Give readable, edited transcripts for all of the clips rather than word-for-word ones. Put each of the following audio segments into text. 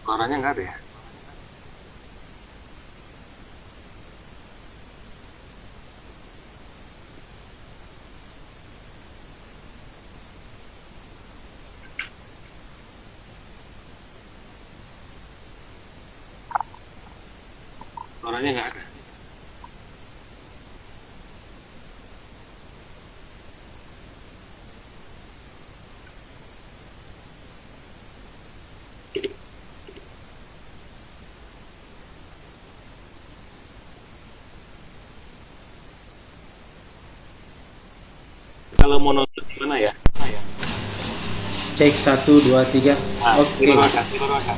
Suaranya nggak ada ya? Suaranya nggak ada. Kalau mau nonton di mana ya? Cek satu dua tiga. Nah, di Oke. bawah Kak, di bawah Kak.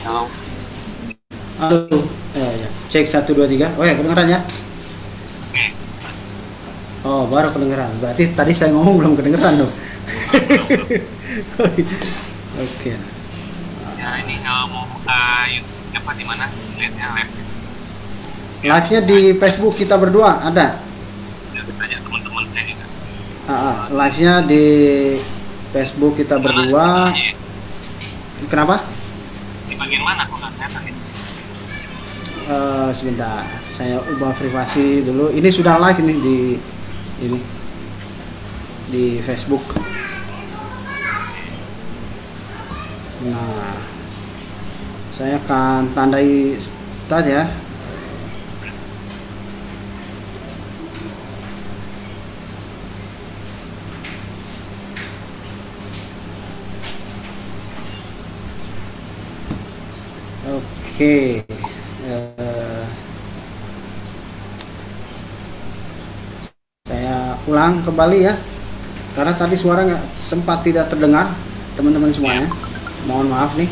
Kalau Halo. Ya. Cek satu dua tiga. Oh ya, kedengeran ya? Oh, baru kedengeran. Berarti tadi saya ngomong belum kedengeran dong. Oke. ya ini kalau mau buka YouTube apa di mana? Lihatnya live. Ya, Live-nya di Facebook kita berdua ada. ya tanya teman-teman saya juga. Live-nya di Facebook kita Mana berdua. channelnya ya? Kenapa? Di bagian mana kok nggak kelihatan ya? Sebentar, saya ubah privasi dulu. Ini sudah live ini ini di Facebook. Nah, saya akan tandai start ya. Oke. Eh, saya ulang kembali ya. Karena tadi suara nggak sempat tidak terdengar, teman-teman Iya. semuanya. Mohon maaf nih.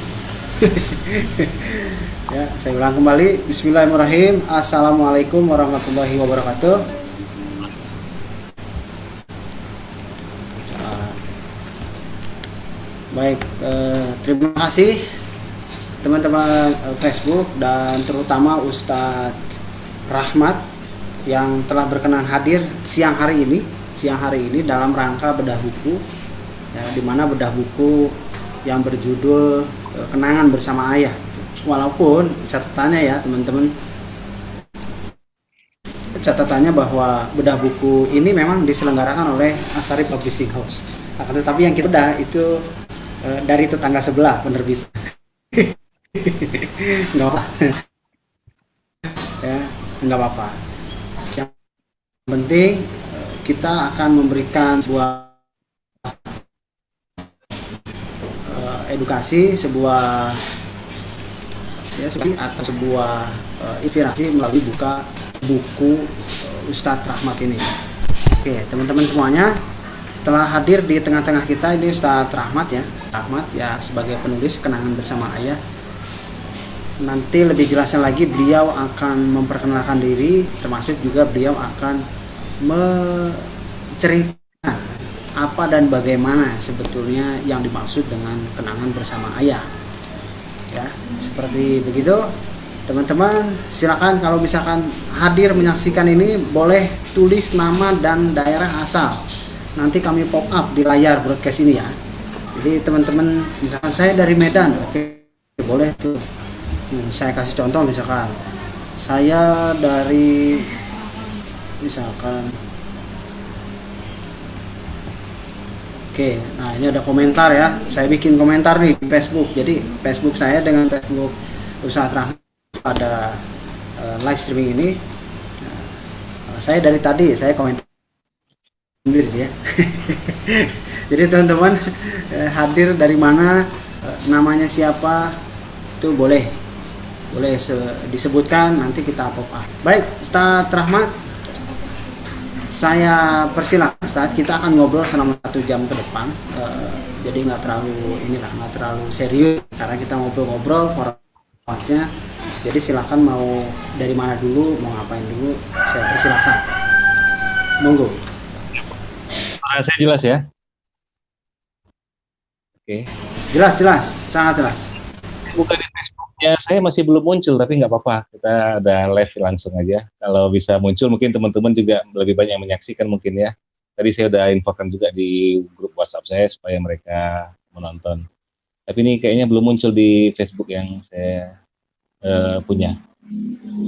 Ya, saya ulang kembali. Bismillahirrahmanirrahim. Assalamualaikum warahmatullahi wabarakatuh. Uh, Baik, terima kasih teman-teman Facebook dan terutama Ustadz Rahmat yang telah berkenan hadir siang hari ini dalam rangka bedah buku, ya, di mana bedah buku yang berjudul Kenangan Bersama Ayah. Walaupun catatannya bahwa bedah buku ini memang diselenggarakan oleh Asari Publishing House. Akan tetapi yang kita bedah itu dari tetangga sebelah penerbit. Nggak apa, ya, nggak apa-apa. Yang penting kita akan memberikan sebuah edukasi, sebuah ya atau sebuah inspirasi melalui buku Ustadz Rahmat ini. Oke, teman-teman semuanya telah hadir di tengah-tengah kita ini Ustadz Rahmat ya. Rahmat ya sebagai penulis Kenangan Bersama Ayah. Nanti lebih jelasnya lagi beliau akan memperkenalkan diri, termasuk juga beliau akan menceritakan apa dan bagaimana sebetulnya yang dimaksud dengan Kenangan Bersama Ayah. Ya, seperti begitu. Teman-teman, silakan kalau misalkan hadir menyaksikan ini boleh tulis nama dan daerah asal. Nanti kami pop up di layar broadcast ini ya. Jadi teman-teman, misalkan saya dari Medan, oke, boleh tuh. Saya kasih contoh misalkan saya dari misalkan oke, nah ini ada komentar ya. Saya bikin komentar nih di Facebook. Jadi Facebook saya dengan Facebook Ustadz Rahmat pada live streaming ini. Saya dari tadi saya komentar sendiri ya. Jadi teman-teman hadir dari mana, namanya siapa itu boleh disebutkan, nanti kita pop up. Baik, Ustadz Rahmat, saya persilahkan Ustadz, kita akan ngobrol selama 1 jam ke depan. Jadi nggak terlalu serius karena kita ngobrol-ngobrol formatnya. Jadi silahkan mau dari mana dulu, mau ngapain dulu, saya persilahkan. Monggo. Saya jelas ya. Oke. Jelas, jelas, sangat jelas. Buka di Facebooknya saya masih belum muncul, tapi nggak apa-apa. Kita ada live langsung aja. Kalau bisa muncul, mungkin teman-teman juga lebih banyak menyaksikan mungkin ya. Tadi saya udah infokan juga di grup WhatsApp saya supaya mereka menonton. Tapi ini kayaknya belum muncul di Facebook yang saya punya.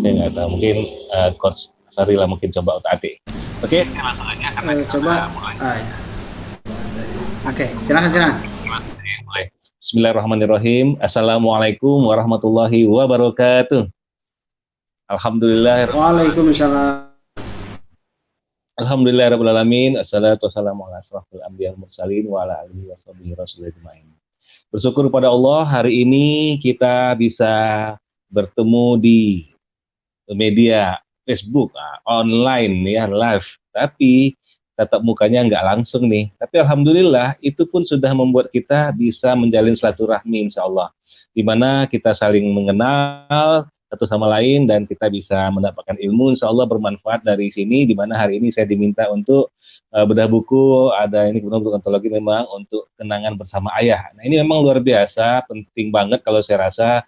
Saya nggak tahu, mungkin Coach Sarila mungkin coba otak-atik. Oke, langsung aja karena kita Coba. mulai. Ya. Oke, silakan. Mulai. Bismillahirrahmanirrahim. Assalamualaikum warahmatullahi wabarakatuh. Alhamdulillah. Waalaikumsalam. Alhamdulillahirabbil alamin. Assalatu wassalamu ala asrofil anbiya wal mursalin wa ala alihi washabihi rasulil ajmain. Bersyukur kepada Allah, hari ini kita bisa bertemu di media Facebook online ya, live, tapi tatap mukanya nggak langsung nih. Tapi alhamdulillah itu pun sudah membuat kita bisa menjalin silaturahmi insya Allah, di mana kita saling mengenal satu sama lain dan kita bisa mendapatkan ilmu insya Allah bermanfaat dari sini, di mana hari ini saya diminta untuk bedah buku, ada ini bentuk antologi memang untuk kenangan bersama ayah. Nah ini memang luar biasa, penting banget kalau saya rasa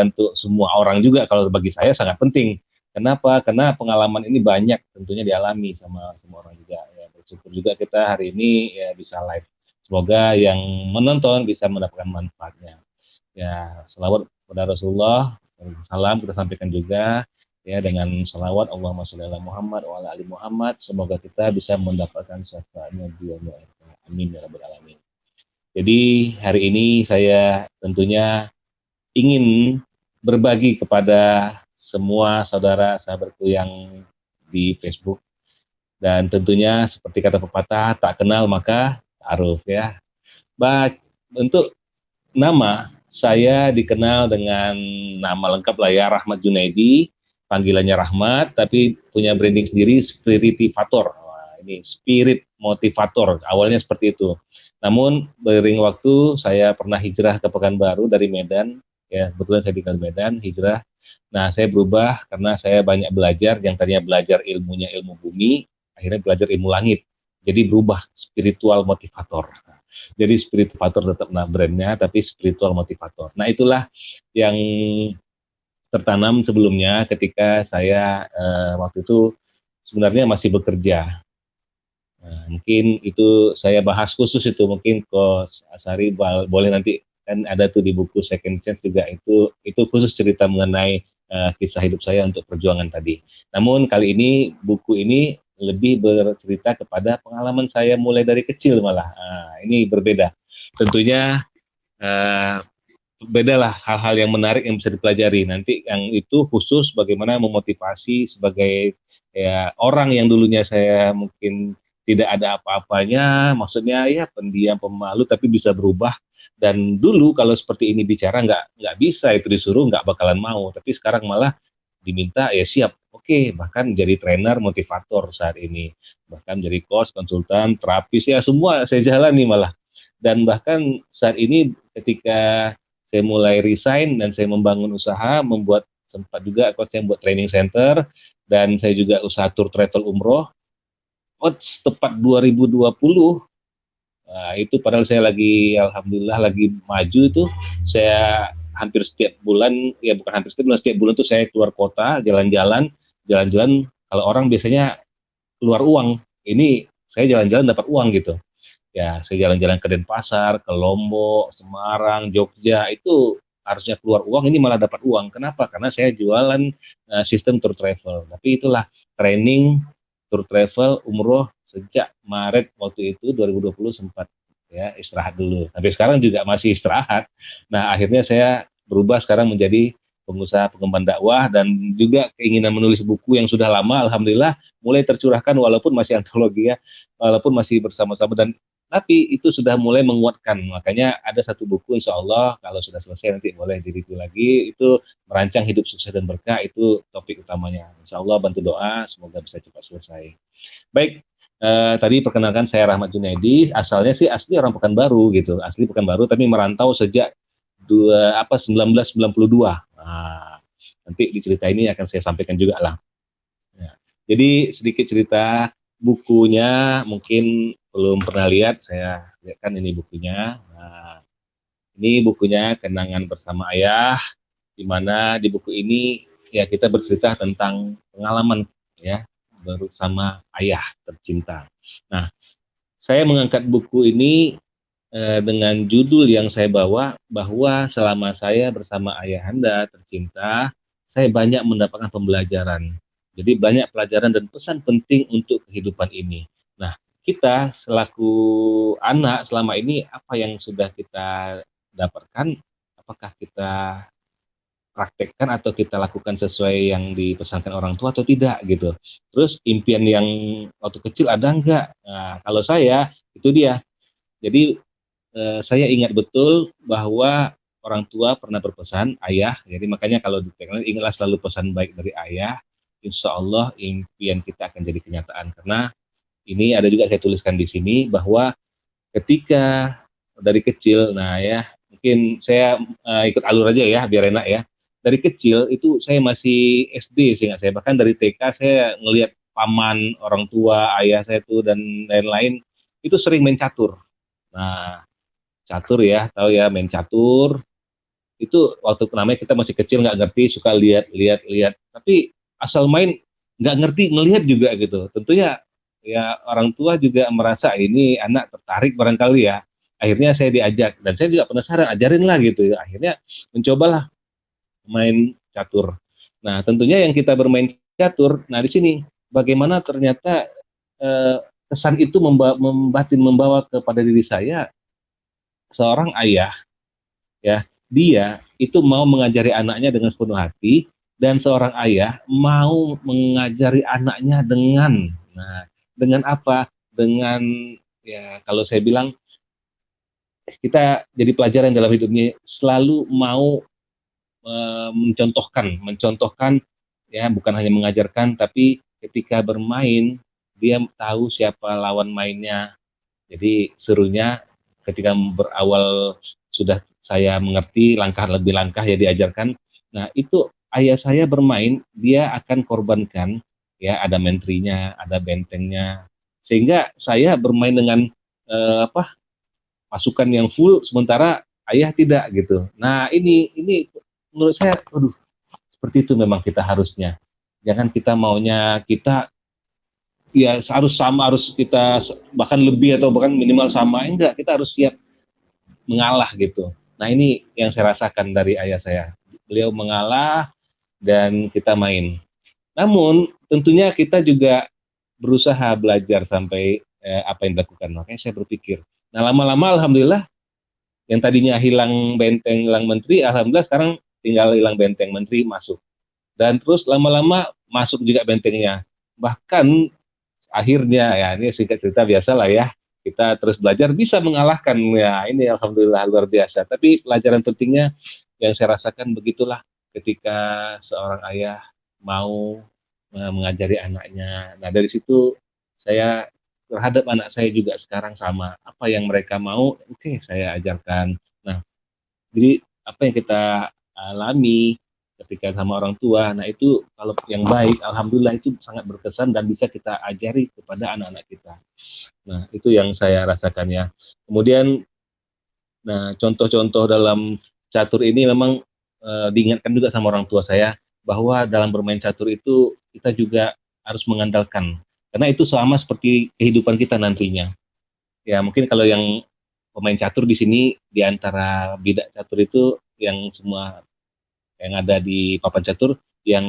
untuk semua orang juga, kalau bagi saya sangat penting. Kenapa? Karena pengalaman ini banyak tentunya dialami sama semua orang juga. Ya, bersyukur juga kita hari ini ya bisa live. Semoga yang menonton bisa mendapatkan manfaatnya. Ya, selawat kepada Rasulullah, salam kita sampaikan juga ya dengan salawat Allahumma sholli ala Muhammad wa ala ali Muhammad. Semoga kita bisa mendapatkan syafaatnya dia. Amin ya rabbal alamin. Jadi hari ini saya tentunya ingin berbagi kepada semua saudara sahabatku yang di Facebook, dan tentunya seperti kata pepatah, tak kenal maka ta'aruf ya. Untuk nama, saya dikenal dengan nama lengkap lah ya, Rahmat Junaidi, panggilannya Rahmat, tapi punya branding sendiri, Spiritivator. Wah, ini Spirit Motivator, awalnya seperti itu. Namun beriring waktu saya pernah hijrah ke Pekanbaru dari Medan, ya kebetulan saya tinggal di Medan, hijrah. Nah saya berubah karena saya banyak belajar, yang tadinya belajar ilmunya ilmu bumi, akhirnya belajar ilmu langit. Jadi berubah, spiritual motivator. Jadi spirituator tetap brandnya, tapi spiritual motivator. Nah itulah yang tertanam sebelumnya ketika saya waktu itu sebenarnya masih bekerja. Nah, mungkin itu saya bahas khusus itu, mungkin Coach Asari boleh nanti, kan ada tuh di buku Second Chance juga, itu khusus cerita mengenai kisah hidup saya untuk perjuangan tadi. Namun kali ini buku ini lebih bercerita kepada pengalaman saya mulai dari kecil malah. Ini berbeda. Tentunya bedalah hal-hal yang menarik yang bisa dipelajari. Nanti yang itu khusus bagaimana memotivasi sebagai ya orang yang dulunya saya mungkin tidak ada apa-apanya, maksudnya ya pendiam, pemalu, tapi bisa berubah. Dan dulu kalau seperti ini bicara nggak bisa, itu disuruh nggak bakalan mau. Tapi sekarang malah diminta ya siap. Oke, bahkan jadi trainer motivator saat ini, bahkan jadi coach, konsultan, terapis, ya semua saya jalani malah. Dan bahkan saat ini ketika saya mulai resign dan saya membangun usaha, membuat sempat juga coach saya buat training center, dan saya juga usaha tour travel umroh. Tepat 2020, nah, itu padahal saya lagi alhamdulillah lagi maju itu, saya hampir setiap bulan, ya bukan hampir setiap bulan tuh saya keluar kota, jalan-jalan. Kalau orang biasanya keluar uang, ini saya jalan-jalan dapat uang gitu. Ya, saya jalan-jalan ke Denpasar, ke Lombok, Semarang, Jogja, itu harusnya keluar uang, ini malah dapat uang. Kenapa? Karena saya jualan sistem tour travel. Tapi itulah training tour travel umroh sejak Maret waktu itu 2020 sempat ya istirahat dulu. Sampai sekarang juga masih istirahat. Nah, akhirnya saya berubah sekarang menjadi pengusaha pengemban dakwah, dan juga keinginan menulis buku yang sudah lama alhamdulillah mulai tercurahkan, walaupun masih antologi ya, walaupun masih bersama-sama, dan tapi itu sudah mulai menguatkan. Makanya ada satu buku insya Allah kalau sudah selesai nanti boleh direview lagi, itu merancang hidup sukses dan berkah, itu topik utamanya. Insya Allah bantu doa semoga bisa cepat selesai. Baik, tadi perkenalkan saya Rahmat Junaidi, asalnya sih asli orang Pekanbaru gitu, asli Pekanbaru tapi merantau sejak 1992. Nah, nanti di cerita ini akan saya sampaikan juga lah. Ya. Jadi sedikit cerita bukunya, mungkin belum pernah lihat, saya lihatkan ini bukunya. Nah, ini bukunya Kenangan Bersama Ayah, di mana di buku ini ya kita bercerita tentang pengalaman ya bersama ayah tercinta. Nah, saya mengangkat buku ini dengan judul yang saya bawa, bahwa selama saya bersama ayahanda tercinta, saya banyak mendapatkan pembelajaran. Jadi banyak pelajaran dan pesan penting untuk kehidupan ini. Nah, kita selaku anak selama ini apa yang sudah kita dapatkan, apakah kita praktekkan atau kita lakukan sesuai yang dipesankan orang tua atau tidak gitu. Terus impian yang waktu kecil ada enggak? Nah, kalau saya itu dia. Jadi saya ingat betul bahwa orang tua pernah berpesan, ayah, jadi makanya kalau di tagline ingatlah selalu pesan baik dari ayah, insya Allah impian kita akan jadi kenyataan. Karena ini ada juga saya tuliskan di sini bahwa ketika dari kecil, nah ya mungkin saya ikut alur aja ya biar enak ya. Dari kecil itu saya masih SD seingat saya, bahkan dari TK saya ngelihat paman, orang tua, ayah saya tuh dan lain-lain itu sering main catur. Nah, catur ya, tahu ya main catur. Itu waktu namanya kita masih kecil nggak ngerti, suka lihat-lihat, tapi asal main nggak ngerti ngelihat juga gitu. Tentunya ya orang tua juga merasa ini anak tertarik barangkali ya. Akhirnya saya diajak dan saya juga penasaran, ajarin lah gitu. Akhirnya mencobalah main catur. Nah, tentunya yang kita bermain catur, nah di sini bagaimana ternyata eh, kesan itu membawa kepada diri saya seorang ayah ya, dia itu mau mengajari anaknya dengan sepenuh hati, dan seorang ayah mau mengajari anaknya dengan apa? Dengan, ya kalau saya bilang, kita jadi pelajaran dalam hidupnya selalu mau mencontohkan ya, bukan hanya mengajarkan, tapi ketika bermain dia tahu siapa lawan mainnya. Jadi serunya ketika berawal sudah saya mengerti langkah lebih langkah ya diajarkan. Nah, itu ayah saya bermain, dia akan korbankan ya, ada menterinya, ada bentengnya. Sehingga saya bermain dengan pasukan yang full sementara ayah tidak gitu. Nah, ini menurut saya aduh, seperti itu memang kita harusnya. Jangan kita maunya kita ya harus sama, harus kita bahkan lebih atau bahkan minimal sama, enggak, kita harus siap mengalah gitu. Nah, ini yang saya rasakan dari ayah saya, beliau mengalah dan kita main. Namun tentunya kita juga berusaha belajar sampai apa yang dilakukan. Makanya saya berpikir, nah lama-lama alhamdulillah yang tadinya hilang benteng, hilang menteri, alhamdulillah sekarang tinggal hilang benteng, menteri masuk, dan terus lama-lama masuk juga bentengnya. Bahkan akhirnya ya, ini singkat cerita biasa lah ya, kita terus belajar bisa mengalahkan ya, ini alhamdulillah luar biasa. Tapi pelajaran pentingnya yang saya rasakan begitulah, ketika seorang ayah mau mengajari anaknya. Nah, dari situ saya terhadap anak saya juga sekarang sama, apa yang mereka mau oke, saya ajarkan. Nah, jadi apa yang kita alami ketika sama orang tua, nah itu kalau yang baik, alhamdulillah itu sangat berkesan dan bisa kita ajari kepada anak-anak kita. Nah, itu yang saya rasakan ya. Kemudian, nah contoh-contoh dalam catur ini memang diingatkan juga sama orang tua saya bahwa dalam bermain catur itu kita juga harus mengandalkan, karena itu sama seperti kehidupan kita nantinya. Ya mungkin kalau yang pemain catur di sini, di antara bidak catur itu yang semua yang ada di papan catur, yang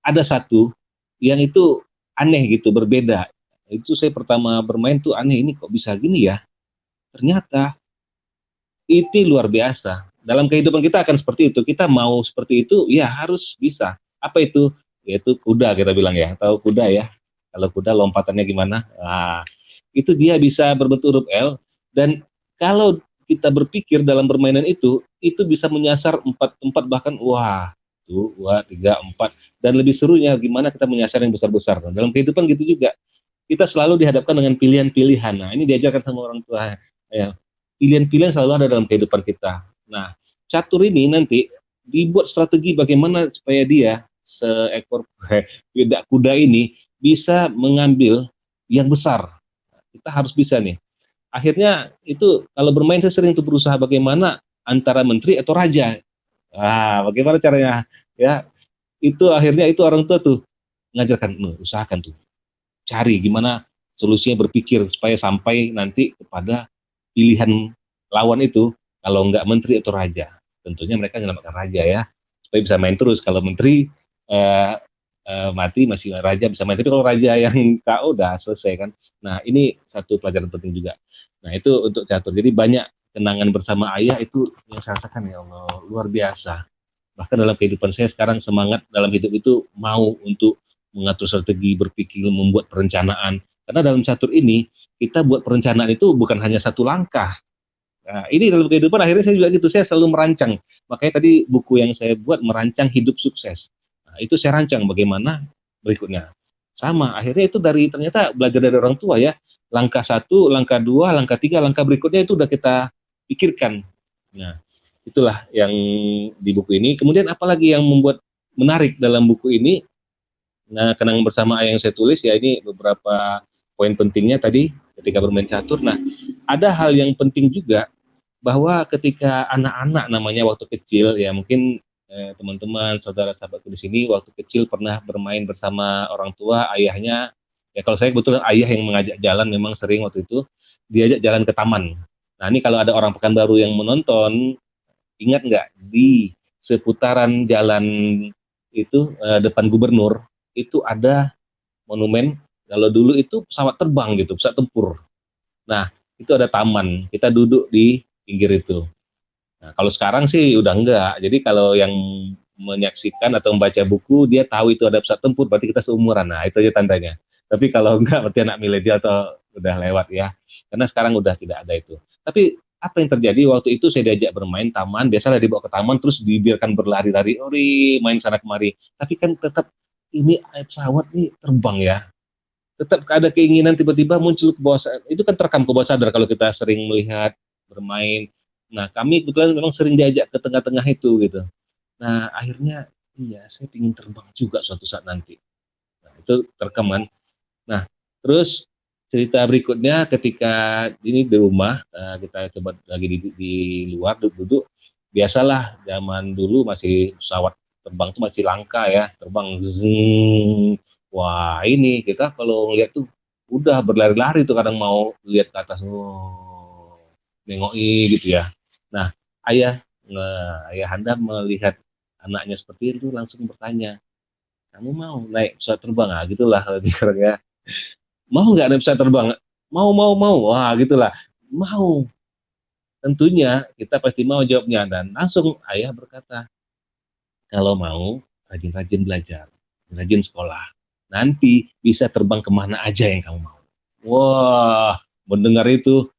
ada satu yang itu aneh gitu, berbeda. Itu saya pertama bermain tuh aneh, ini kok bisa gini ya. Ternyata itu luar biasa. Dalam kehidupan kita akan seperti itu. Kita mau seperti itu, ya harus bisa. Apa itu? Yaitu kuda, kita bilang ya. Tahu kuda ya? Kalau kuda lompatannya gimana? Nah, itu dia bisa berbentuk huruf L, dan kalau kita berpikir dalam permainan itu bisa menyasar empat empat, bahkan wah, tuh, wah, tiga, empat, dan lebih serunya gimana kita menyasar yang besar-besar. Nah, dalam kehidupan gitu juga, kita selalu dihadapkan dengan pilihan-pilihan. Nah, ini diajarkan sama orang tua ya. Pilihan-pilihan selalu ada dalam kehidupan kita. Nah, catur ini nanti dibuat strategi bagaimana supaya dia seekor beda kuda ini bisa mengambil yang besar. Kita harus bisa nih. Akhirnya itu kalau bermain saya sering tuh berusaha bagaimana antara menteri atau raja. Bagaimana caranya? Ya, itu akhirnya itu orang tua tuh ngajarkan, usahakan tuh, cari gimana solusinya, berpikir supaya sampai nanti kepada pilihan lawan itu kalau nggak menteri atau raja. Tentunya mereka menyelamatkan raja ya, supaya bisa main terus. Kalau menteri eh, mati masih raja bisa main. Tapi kalau raja yang KO udah selesai kan. Nah ini satu pelajaran penting juga. Nah itu untuk catur. Jadi banyak kenangan bersama ayah itu yang saya rasakan ya Allah luar biasa. Bahkan dalam kehidupan saya sekarang semangat dalam hidup itu mau untuk mengatur strategi, berpikir, membuat perencanaan. Karena dalam catur ini kita buat perencanaan itu bukan hanya satu langkah. Nah, ini dalam kehidupan akhirnya saya juga gitu, saya selalu merancang. Makanya tadi buku yang saya buat merancang hidup sukses. Nah, itu saya rancang bagaimana berikutnya. Sama, akhirnya itu dari ternyata belajar dari orang tua ya. Langkah satu, langkah dua, langkah tiga, langkah berikutnya itu udah kita pikirkan. Nah, itulah yang di buku ini. Kemudian apalagi yang membuat menarik dalam buku ini? Nah, kenangan bersama ayah yang saya tulis ya ini beberapa poin pentingnya tadi ketika bermain catur. Nah, ada hal yang penting juga bahwa ketika anak-anak namanya waktu kecil ya mungkin teman-teman saudara sahabatku di sini waktu kecil pernah bermain bersama orang tua ayahnya ya kalau saya kebetulan ayah yang mengajak jalan memang sering waktu itu diajak jalan ke taman. Nah ini kalau ada orang Pekanbaru yang menonton ingat nggak di seputaran jalan itu depan gubernur itu ada monumen kalau dulu itu pesawat terbang gitu pesawat tempur. Nah itu ada taman kita duduk di pinggir itu. Nah, kalau sekarang sih udah enggak. Jadi kalau yang menyaksikan atau membaca buku, dia tahu itu ada pesawat tempur, berarti kita seumuran. Nah, itu aja tandanya. Tapi kalau enggak, berarti anak milenial atau udah lewat ya. Karena sekarang udah tidak ada itu. Tapi apa yang terjadi waktu itu saya diajak bermain taman, biasalah dibawa ke taman, terus dibiarkan berlari-lari, ori, main sana kemari. Tapi kan tetap ini pesawat nih terbang ya. Tetap ada keinginan tiba-tiba muncul ke bawah sadar. Itu kan terekam ke bawah sadar kalau kita sering melihat bermain. Nah, kami kebetulan memang sering diajak ke tengah-tengah itu gitu. Nah, akhirnya iya, saya ingin terbang juga suatu saat nanti. Nah, itu terekam kan. Nah, terus cerita berikutnya ketika ini di rumah, kita coba lagi di luar duduk-duduk. Biasalah zaman dulu masih pesawat terbang tuh masih langka ya, terbang zing. Wah, ini kita kalau ngeliat tuh udah berlari-lari tuh kadang mau lihat ke atas, oh, nengoki gitu ya. Nah, ayah, ayah Anda melihat anaknya seperti itu langsung bertanya, kamu mau naik pesawat terbang? Ah, gitulah lebih kurang ya. Mau nggak naik pesawat terbang? Mau, mau, mau. Wah, gitulah. Mau. Tentunya kita pasti mau jawabnya dan langsung ayah berkata, kalau mau rajin-rajin belajar, rajin sekolah. Nanti bisa terbang kemana aja yang kamu mau. Wah, mendengar itu,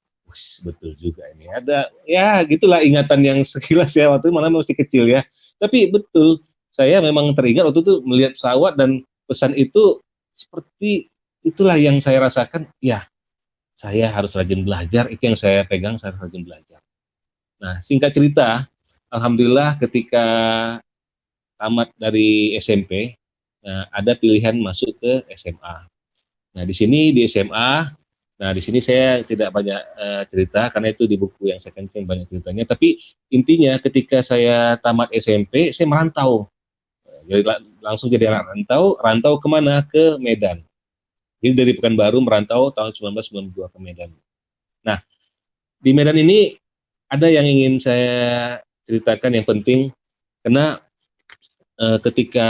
betul juga ini. Ada, ya gitulah ingatan yang sekilas ya, waktu itu mana masih kecil ya. Tapi betul, saya memang teringat waktu itu melihat pesawat dan pesan itu seperti itulah yang saya rasakan, ya saya harus rajin belajar, itu yang saya pegang, saya harus rajin belajar. Nah, singkat cerita, Alhamdulillah ketika tamat dari SMP, nah, ada pilihan masuk ke SMA. Nah, di sini di SMA, nah di sini saya tidak banyak cerita karena itu di buku yang saya kencing banyak ceritanya. Tapi intinya ketika saya tamat SMP, saya merantau. Jadi langsung jadi anak rantau, rantau kemana? Ke Medan. Jadi dari Pekanbaru merantau tahun 1992 ke Medan. Nah, di Medan ini ada yang ingin saya ceritakan yang penting karena ketika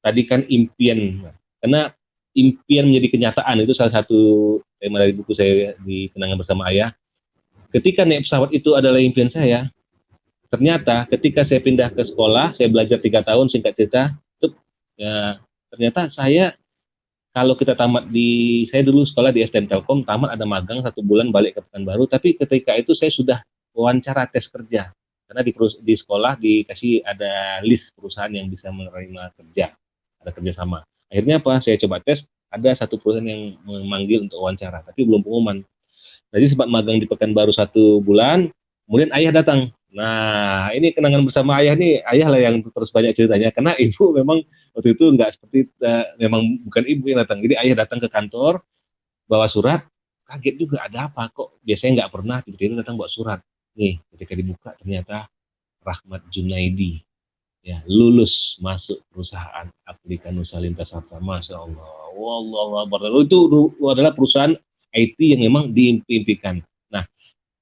tadi kan impian, karena impian menjadi kenyataan itu salah satu tema dari buku saya di Kenangan Bersama Ayah. Ketika naik pesawat itu adalah impian saya. Ternyata ketika saya pindah ke sekolah, saya belajar 3 tahun singkat cerita, itu ya, ternyata saya kalau kita tamat di saya dulu sekolah di STM Telkom, tamat ada magang 1 bulan balik ke Pekanbaru, tapi ketika itu saya sudah wawancara tes kerja karena di sekolah dikasih ada list perusahaan yang bisa menerima kerja, ada kerjasama. Akhirnya apa? Saya coba tes, ada satu perusahaan yang memanggil untuk wawancara, tapi belum pengumuman. Jadi sempat magang di Pekanbaru 1 bulan, kemudian ayah datang. Nah, ini kenangan bersama ayah nih, ayah lah yang terus banyak ceritanya, karena ibu memang waktu itu nggak seperti, memang bukan ibu yang datang. Jadi ayah datang ke kantor, bawa surat, kaget juga ada apa kok, biasanya nggak pernah, tiba-tiba datang bawa surat. Nih, ketika dibuka ternyata Rahmat Junaidi, ya lulus masuk perusahaan Aplika Nusa Lintas Harta, Masya Allah, Wallahu Akbar. Itu adalah perusahaan IT yang memang diimpikan. Nah,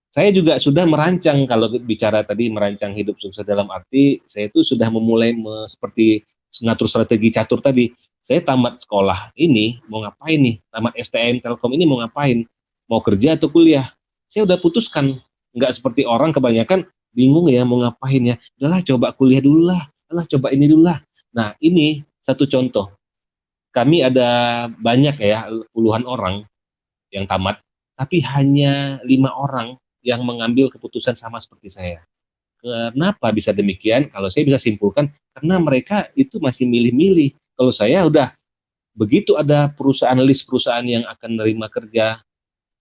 Saya juga sudah merancang, kalau bicara tadi merancang hidup sukses dalam arti, saya itu sudah memulai seperti ngatur strategi catur tadi. Saya tamat sekolah ini mau ngapain nih? Tamat STM Telkom ini mau ngapain? Mau kerja atau kuliah? Saya udah putuskan. Nggak seperti orang kebanyakan bingung ya mau ngapain ya. Udahlah coba kuliah dulu lah. Udahlah coba ini dulu lah. Nah ini satu contoh. Kami ada banyak ya, puluhan orang yang tamat, tapi hanya 5 orang yang mengambil keputusan sama seperti saya. Kenapa bisa demikian? Kalau saya bisa simpulkan, karena mereka itu masih milih-milih. Kalau saya udah begitu ada perusahaan, list perusahaan yang akan menerima kerja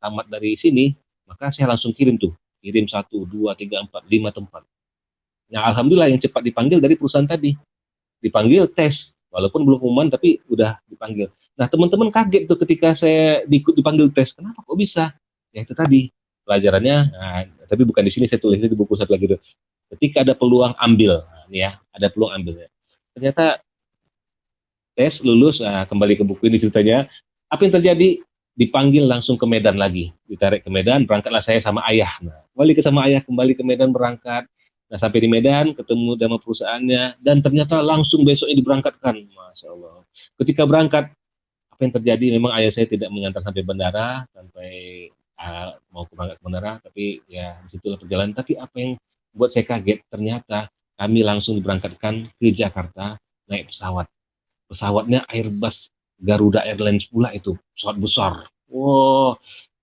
tamat dari sini, maka saya langsung kirim tuh, kirim 1, 2, 3, 4, 5 tempat. Nah, alhamdulillah yang cepat dipanggil dari perusahaan tadi, dipanggil tes, walaupun belum pengumuman tapi udah dipanggil. Nah, teman-teman kaget tuh ketika saya dipanggil tes. Kenapa kok bisa? Ya itu tadi pelajarannya. Nah, tapi bukan di sini, saya tulis di buku satu lagi tuh. Ketika ada peluang ambil, nah, ini ya, ada peluang ambil. Ternyata tes lulus, nah, kembali ke buku ini ceritanya. Apa yang terjadi? Dipanggil langsung ke Medan lagi, ditarik ke Medan, berangkatlah saya sama ayah. Nah, kembali ke Medan berangkat. Nah, sampai di Medan, ketemu sama perusahaannya, dan ternyata langsung besoknya diberangkatkan. Masya Allah. Ketika berangkat, apa yang terjadi? Memang ayah saya tidak mengantar sampai bandara, sampai mau berangkat ke bandara, tapi ya disitulah perjalanan. Tapi apa yang buat saya kaget, ternyata kami langsung diberangkatkan ke Jakarta, naik pesawat. Pesawatnya Airbus Garuda Airlines pula itu, pesawat besar. Wow,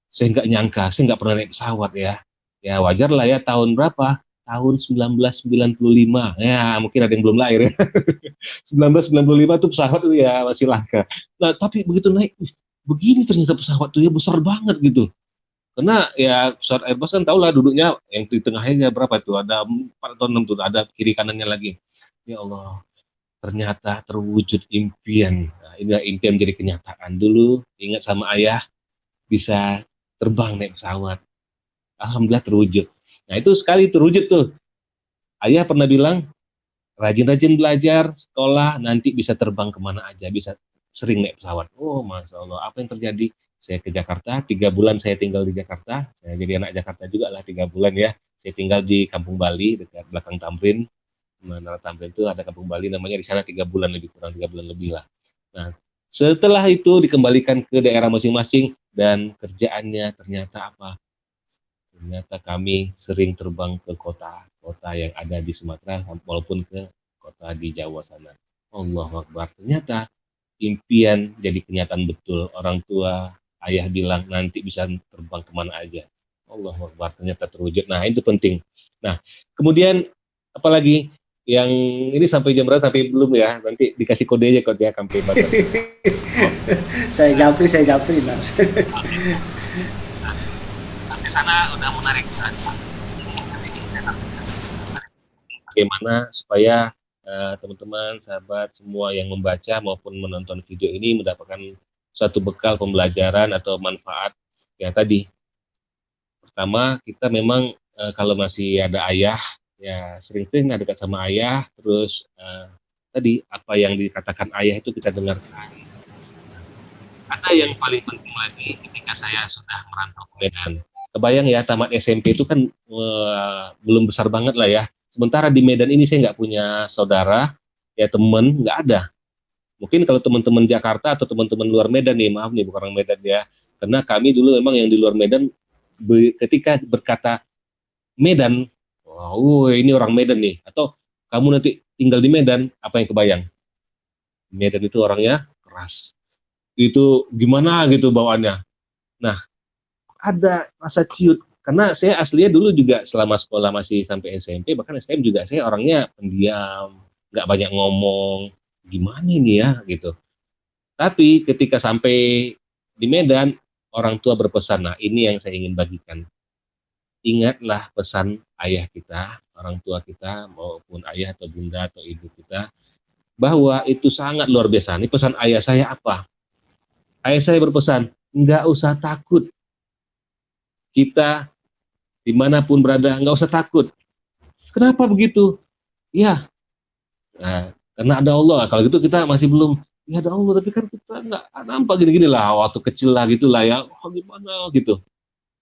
saya nggak nyangka, saya nggak pernah naik pesawat ya. Ya wajar lah ya, tahun berapa? Tahun 1995. Ya, mungkin ada yang belum lahir ya. 1995 tuh pesawat tuh ya masih langka. Nah, tapi begitu naik, begini ternyata pesawat tuh ya besar banget gitu. Karena ya pesawat Airbus kan tau lah duduknya yang di tengahnya berapa itu, ada 4 atau 6 tuh, ada kiri kanannya lagi. Ya Allah, ternyata terwujud impian. Nah, inilah impian jadi kenyataan. Dulu ingat sama ayah bisa terbang naik pesawat. Alhamdulillah terwujud. Nah itu sekali terwujud tuh. Ayah pernah bilang, rajin-rajin belajar, sekolah, nanti bisa terbang kemana aja, bisa sering naik pesawat. Oh, Masya Allah, apa yang terjadi? Saya ke Jakarta, 3 bulan saya tinggal di Jakarta, saya jadi anak Jakarta juga lah 3 bulan ya. Saya tinggal di Kampung Bali, dekat belakang Tamrin. Menara Tamrin itu ada Kampung Bali, namanya di sana 3 bulan lebih kurang, 3 bulan lebih lah. Nah, setelah itu dikembalikan ke daerah masing-masing dan kerjaannya ternyata apa? Ternyata kami sering terbang ke kota-kota yang ada di Sumatera, walaupun ke kota di Jawa sana. Allahu Akbar. Ternyata impian jadi kenyataan betul. Orang tua, ayah bilang nanti bisa terbang kemana aja. Allahu Akbar. Ternyata terwujud. Nah itu penting. Nah kemudian apalagi yang ini sampai jam berapa, sampai belum ya? Nanti dikasih kode aja, kode ya, sampai batas. Saya japri, nah. Sampai sana udah menarik. Bagaimana supaya teman-teman, sahabat semua yang membaca maupun menonton video ini mendapatkan suatu bekal pembelajaran atau manfaat. Ya tadi, pertama kita memang kalau masih ada ayah, ya sering-sering dekat sama ayah, terus tadi apa yang dikatakan ayah itu kita dengarkan. Ada yang paling penting lagi, ketika saya sudah merantau ke Medan, kebayang ya, tamat SMP itu kan belum besar banget lah ya. Sementara di Medan ini saya nggak punya saudara, ya temen, nggak ada. Mungkin kalau teman-teman Jakarta atau teman-teman luar Medan nih, maaf nih bukan orang Medan ya, karena kami dulu memang yang di luar Medan, ketika berkata Medan, wow ini orang Medan nih, atau kamu nanti tinggal di Medan, apa yang kebayang? Medan itu orangnya keras, itu gimana gitu bawaannya. Nah, ada rasa ciut, karena saya aslinya dulu juga selama sekolah masih sampai SMP, bahkan STM juga saya orangnya pendiam, nggak banyak ngomong, gimana ini ya gitu. Tapi ketika sampai di Medan, orang tua berpesan, nah ini yang saya ingin bagikan. Ingatlah pesan ayah kita, orang tua kita, maupun ayah atau bunda atau ibu kita, bahwa itu sangat luar biasa. Ini pesan ayah saya apa? Ayah saya berpesan, nggak usah takut. Kita dimanapun berada, nggak usah takut. Kenapa begitu? Ya, nah, karena ada Allah. Kalau gitu kita masih belum, ya ada Allah, tapi kan kita nggak nampak gini-gini lah, waktu kecil lah gitu lah ya, oh, gimana gitu.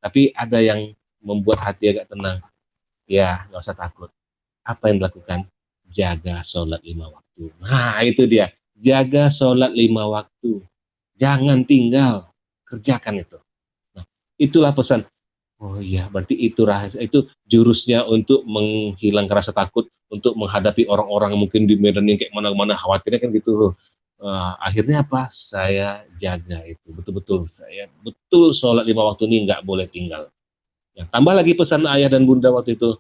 Tapi ada yang membuat hati agak tenang, ya nggak usah takut. Apa yang dilakukan? Jaga sholat 5 waktu. Nah itu dia, jaga sholat 5 waktu. Jangan tinggal, kerjakan itu. Nah, itulah pesan. Oh iya, berarti itu rahasia, itu jurusnya untuk menghilangkan rasa takut, untuk menghadapi orang-orang mungkin di medan yang kayak mana-mana, khawatirnya kan gitu. Akhirnya apa? Saya jaga itu, betul-betul saya betul sholat 5 waktu ini nggak boleh tinggal. Ya, tambah lagi pesan ayah dan bunda waktu itu.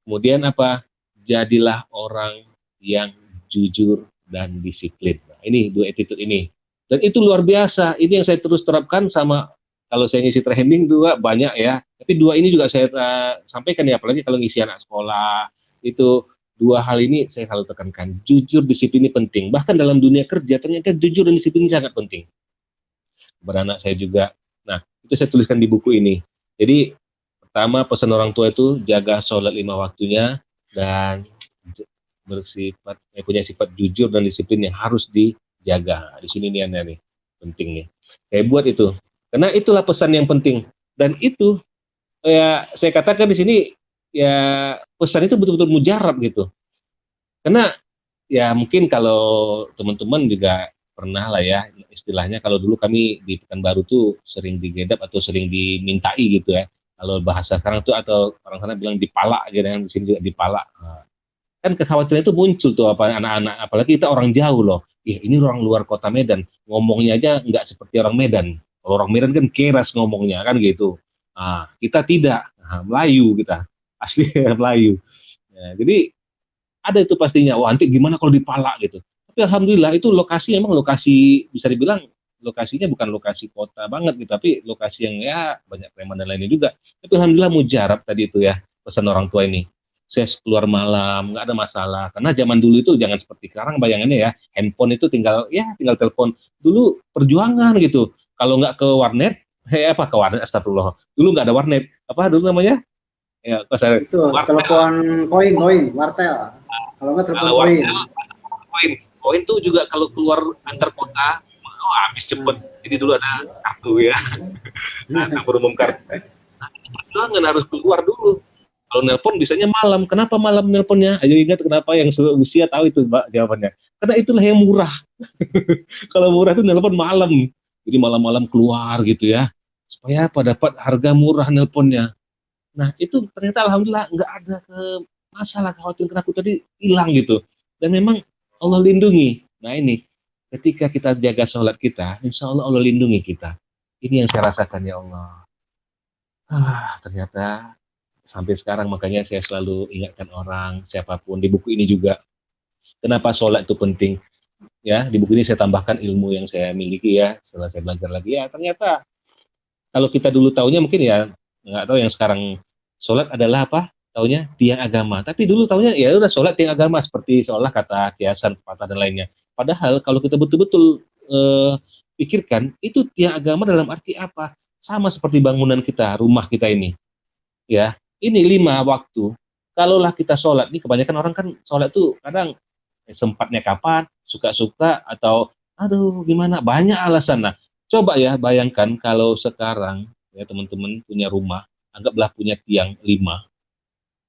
Kemudian apa? Jadilah orang yang jujur dan disiplin. Nah, ini dua attitude ini. Dan itu luar biasa. Ini yang saya terus terapkan sama kalau saya ngisi training dua banyak ya. Tapi dua ini juga saya sampaikan ya, apalagi kalau ngisi anak sekolah itu dua hal ini saya selalu tekankan. Jujur, disiplin ini penting. Bahkan dalam dunia kerja ternyata jujur dan disiplin ini sangat penting. Kepada anak saya juga. Nah, itu saya tuliskan di buku ini. Jadi pertama pesan orang tua itu jaga sholat 5 waktunya dan bersifat punya sifat jujur dan disiplin yang harus dijaga. Di sini nih nih penting nih. Saya buat itu karena itulah pesan yang penting dan itu ya saya katakan di sini ya pesan itu betul-betul mujarab gitu. Karena ya mungkin kalau teman-teman juga pernah lah ya istilahnya kalau dulu kami di Pekanbaru tuh sering digedap atau sering dimintai gitu ya. Kalau bahasa sekarang tuh atau orang sana bilang dipalak gitu kan, di sini juga dipalak. Nah, kan kekhawatiran itu muncul tuh apa anak-anak, apalagi kita orang jauh loh. Ih, ini orang luar kota Medan, ngomongnya aja nggak seperti orang Medan. Kalau orang Medan kan keras ngomongnya kan gitu. Nah, kita tidak, nah, Melayu kita, asli Melayu. Nah, jadi ada itu pastinya, wah nanti gimana kalau dipalak gitu. Tapi alhamdulillah itu lokasi emang lokasi bisa dibilang lokasinya bukan lokasi kota banget gitu, tapi lokasi yang ya banyak preman dan lainnya juga. Tapi alhamdulillah mujarab tadi itu ya pesan orang tua ini. Saya keluar malam nggak ada masalah karena zaman dulu itu jangan seperti sekarang bayangannya ya handphone itu tinggal telepon dulu perjuangan gitu kalau nggak ke warnet apa ke warnet astagfirullah dulu nggak ada warnet apa dulu namanya ya Itu wartel. telepon koin wartel. Kalau nggak telepon koin. Wartel koin tuh juga kalau keluar antar kota oh habis cepet jadi dulu ada kartu ya dapur umum kartu jangan harus keluar dulu kalau nelpon bisanya malam kenapa malam nelponnya ayo ingat kenapa yang usia tahu itu mbak jawabannya karena itulah yang murah kalau murah itu nelpon malam jadi malam-malam keluar gitu ya supaya apa dapat harga murah nelponnya. Nah itu ternyata alhamdulillah nggak ada masalah khawatir aku tadi hilang gitu dan memang Allah lindungi. Nah ini ketika kita jaga sholat kita, insya Allah Allah lindungi kita. Ini yang saya rasakan ya Allah. Ternyata sampai sekarang makanya saya selalu ingatkan orang siapapun di buku ini juga. Kenapa sholat itu penting? Ya di buku ini saya tambahkan ilmu yang saya miliki ya. Setelah saya belajar lagi ya ternyata kalau kita dulu taunya mungkin ya nggak tahu yang sekarang sholat adalah apa? Taunya tiang agama. Tapi dulu taunya ya udah sholat tiang agama seperti seolah kata kiasan, pepatah dan lainnya. Padahal kalau kita betul-betul pikirkan itu tiang agama dalam arti apa? Sama seperti bangunan kita, rumah kita ini. Ya, ini 5 waktu. Kalaulah kita sholat, ini kebanyakan orang kan sholat tuh kadang sempatnya kapan, suka-suka atau aduh gimana banyak alasan. Nah, coba ya bayangkan kalau sekarang ya teman-teman punya rumah, anggaplah punya tiang 5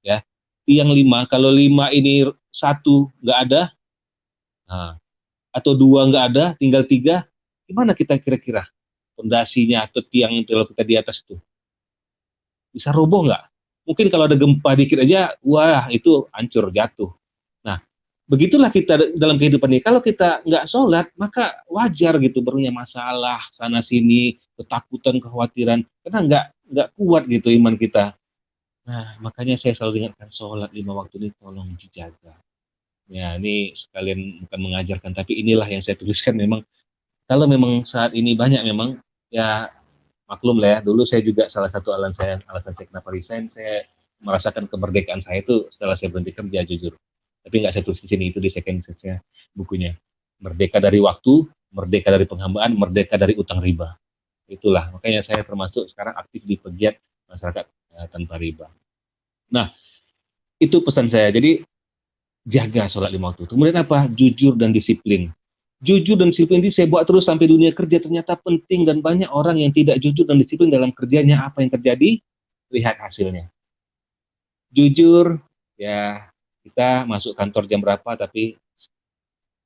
ya. Tiang 5 kalau 5 ini satu nggak ada, nah, atau dua nggak ada, tinggal 3, gimana kita kira-kira fondasinya atau tiang yang kalau kita di atas itu bisa roboh nggak? Mungkin kalau ada gempa dikit aja, wah itu hancur jatuh. Nah, begitulah kita dalam kehidupan ini. Kalau kita nggak sholat, maka wajar gitu barunya masalah sana sini, ketakutan, kekhawatiran, karena nggak kuat gitu iman kita. Nah, makanya saya selalu ingatkan sholat 5 waktu ini tolong dijaga. Ya, ini sekalian bukan mengajarkan, tapi inilah yang saya tuliskan memang. Kalau memang saat ini banyak memang, ya maklum lah ya, dulu saya juga salah satu alasan saya kenapa resign, saya merasakan kemerdekaan saya itu setelah saya berhenti kerja jujur. Tapi nggak saya tulis di sini, itu di second set-nya bukunya. Merdeka dari waktu, merdeka dari penghambaan, merdeka dari utang riba. Itulah, makanya saya termasuk sekarang aktif di pegiat masyarakat tanpa riba. Nah, itu pesan saya. Jadi, jaga sholat 5 waktu. Kemudian apa? Jujur dan disiplin. Jujur dan disiplin ini saya buat terus sampai dunia kerja ternyata penting dan banyak orang yang tidak jujur dan disiplin dalam kerjanya. Apa yang terjadi? lihat hasilnya. Jujur, ya kita masuk kantor jam berapa, tapi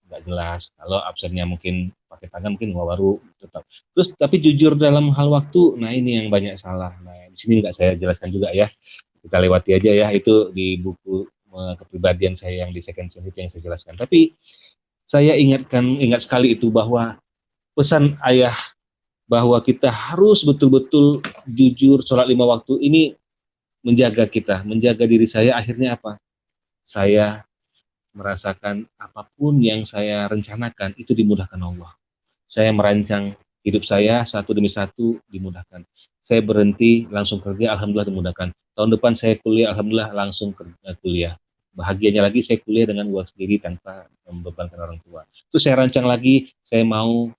nggak jelas. Kalau absennya mungkin pakai tangan, mungkin nggak baru tetap. Terus tapi jujur dalam hal waktu, nah ini yang banyak salah. Nah di sini nggak saya jelaskan juga ya. Kita lewati aja ya, itu di buku kepribadian saya yang di second change itu yang saya jelaskan. Tapi saya ingat sekali itu bahwa pesan ayah bahwa kita harus betul-betul jujur sholat 5 waktu ini menjaga kita, menjaga diri saya. Akhirnya apa? Saya merasakan apapun yang saya rencanakan itu dimudahkan Allah. Saya merancang hidup saya satu demi satu dimudahkan. Saya berhenti langsung kerja, alhamdulillah dimudahkan. Tahun depan saya kuliah, alhamdulillah langsung kuliah. Bahagianya lagi saya kuliah dengan uang sendiri tanpa membebankan orang tua. Itu saya rancang lagi, saya mau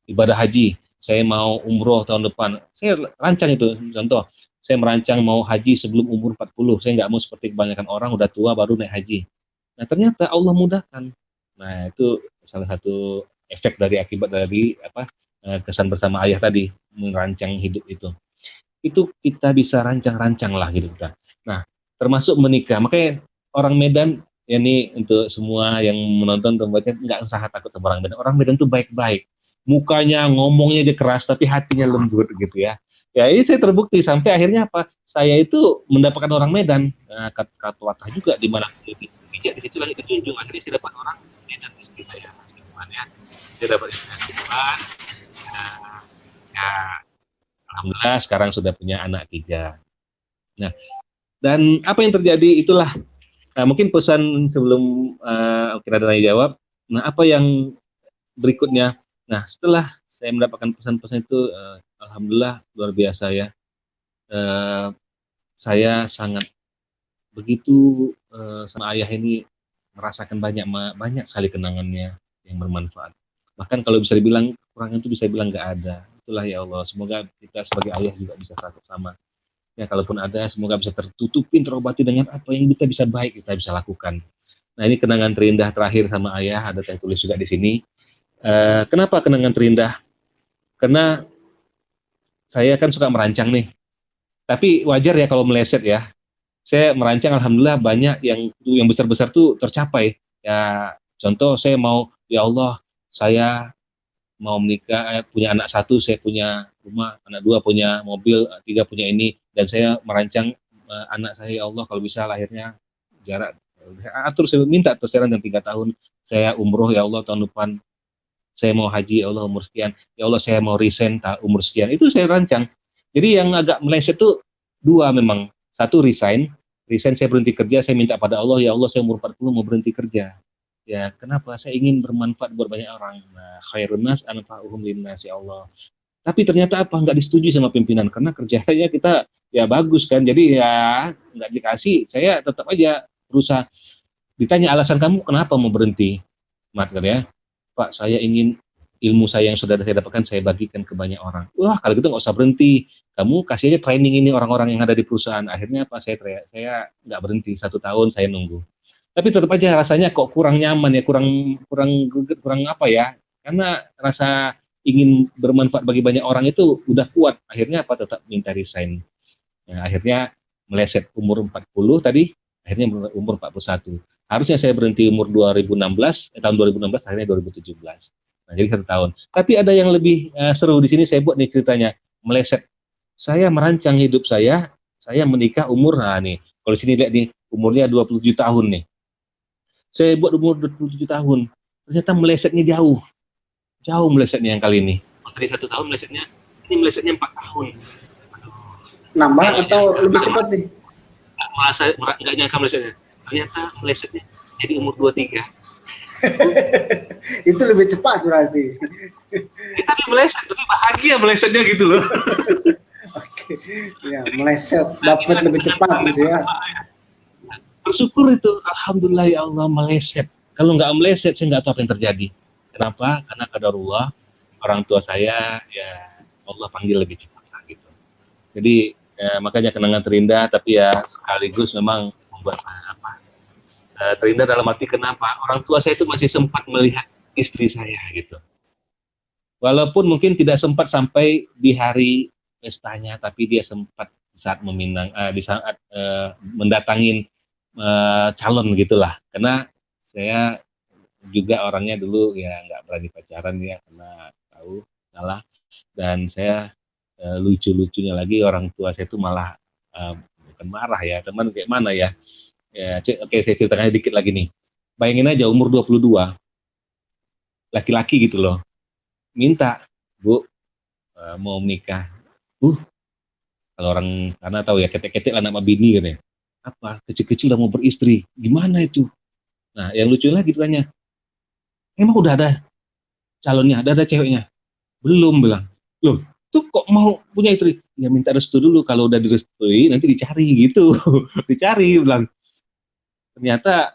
ibadah haji, saya mau umroh tahun depan. Saya rancang itu, contoh. Saya merancang mau haji sebelum umur 40. Saya nggak mau seperti kebanyakan orang udah tua baru naik haji. Nah, ternyata Allah mudahkan. Nah, itu salah satu efek dari akibat dari kesan bersama ayah tadi, merancang hidup itu. Itu kita bisa rancang-rancang lah hidup kita. Nah, termasuk menikah. Makanya orang Medan, ya ini untuk semua yang menonton atau membaca, nggak usah takut sama orang Medan. Orang Medan tuh baik-baik. Mukanya, ngomongnya aja keras, tapi hatinya lembut gitu ya. Ya ini saya terbukti sampai akhirnya apa? Saya itu mendapatkan orang Medan, kata Watah juga di mana di situ lagi dijunjung. Akhirnya saya dapat orang Medan istri saya, ya. Saya dapat istri saya. Ya, alhamdulillah sekarang sudah punya anak 3. Nah, dan apa yang terjadi itulah mungkin pesan sebelum kita tanya jawab. Nah, apa yang berikutnya? Nah, setelah saya mendapatkan pesan-pesan itu, alhamdulillah luar biasa ya. Saya sangat begitu sama ayah ini merasakan banyak sekali kenangannya yang bermanfaat. Bahkan kalau bisa dibilang kekurangan itu bisa bilang nggak ada. Itulah ya Allah. Semoga kita sebagai ayah juga bisa sama. Ya, kalaupun ada, semoga bisa tertutupin, terobati dengan apa yang kita bisa baik kita bisa lakukan. Nah, ini kenangan terindah terakhir sama ayah. Ada saya tulis juga di sini. Kenapa kenangan terindah? Karena saya kan suka merancang nih. Tapi wajar ya kalau meleset ya. Saya merancang alhamdulillah banyak yang besar-besar tuh tercapai. Ya, contoh saya mau, ya Allah, saya mau menikah, punya anak 1, saya punya rumah, anak 2 punya mobil, 3 punya ini, dan saya merancang anak saya, ya Allah kalau bisa lahirnya jarak. Atur saya minta terseran dan 3 tahun saya umroh, ya Allah tahun depan saya mau haji, ya Allah umur sekian, ya Allah saya mau resign umur sekian. Itu saya rancang. Jadi yang agak meleset tuh 2 memang. 1 resign saya berhenti kerja, saya minta pada Allah, ya Allah saya umur 40 mau berhenti kerja. Ya, kenapa? Saya ingin bermanfaat buat banyak orang. Nah, khairun nas anfa'uhum linnas, ya Allah. Tapi ternyata apa? Nggak disetujui sama pimpinan karena kerjanya kita ya bagus kan. Jadi ya nggak dikasih, saya tetap aja berusaha. Ditanya alasan kamu kenapa mau berhenti? Mat, ya. Pak, saya ingin ilmu saya yang sudah saya dapatkan saya bagikan ke banyak orang. Wah, kalau gitu nggak usah berhenti. Kamu kasih aja training ini orang-orang yang ada di perusahaan. Akhirnya apa? Saya nggak berhenti 1 tahun saya nunggu. Tapi tetap aja rasanya kok kurang nyaman ya, kurang apa ya? Karena rasa ingin bermanfaat bagi banyak orang itu udah kuat. Akhirnya apa? Tetap minta resign. Nah, akhirnya meleset umur 40 tadi, akhirnya umur 41. Harusnya saya berhenti umur 2016, tahun 2016, akhirnya 2017. Nah, jadi 1 tahun. Tapi ada yang lebih seru di sini saya buat nih ceritanya, meleset. Saya merancang hidup saya menikah umur, nah nih, kalau sini lihat nih, umurnya 27 tahun nih. Saya buat umur 27 tahun, ternyata melesetnya jauh melesetnya yang kali ini. Tadi 1 tahun melesetnya, ini melesetnya 4 tahun. Nambah atau lebih cepat nih? Nggak nyangka melesetnya. Ternyata melesetnya jadi umur 23. Itu lebih cepat berarti. Tapi meleset, tapi bahagia melesetnya gitu loh. Oke, ya meleset, dapat lebih cepat gitu ya. Bersyukur itu, alhamdulillah ya Allah meleset. Kalau nggak meleset, saya nggak tahu apa yang terjadi. Kenapa? Karena qadarullah, orang tua saya ya Allah panggil lebih cepat lah gitu. Jadi makanya kenangan terindah, tapi ya sekaligus memang membuat terindah dalam arti kenapa? Orang tua saya itu masih sempat melihat istri saya gitu. Walaupun mungkin tidak sempat sampai di hari pestanya, tapi dia sempat saat di saat mendatangin calon gitulah. Karena saya juga orangnya dulu ya nggak berani pacaran ya karena tahu salah, dan saya lucu-lucunya lagi orang tua saya itu malah bukan marah ya, teman kayak mana ya. Ya, oke, saya ceritakan dikit lagi nih. Bayangin aja umur 22, laki-laki gitu loh, minta, Bu, mau menikah. Uh, Kalau orang karena tahu ya, ketek-ketek lah nama bini kan ya. Apa? Kecil-kecil udah mau beristri. Gimana itu? Nah, yang lucu lagi tanya, emang udah ada calonnya, ada ceweknya? Belum, bilang. Loh, tuh kok mau punya istri? Ya minta restu dulu, kalau udah direstui nanti dicari gitu. Dicari, bilang. Ternyata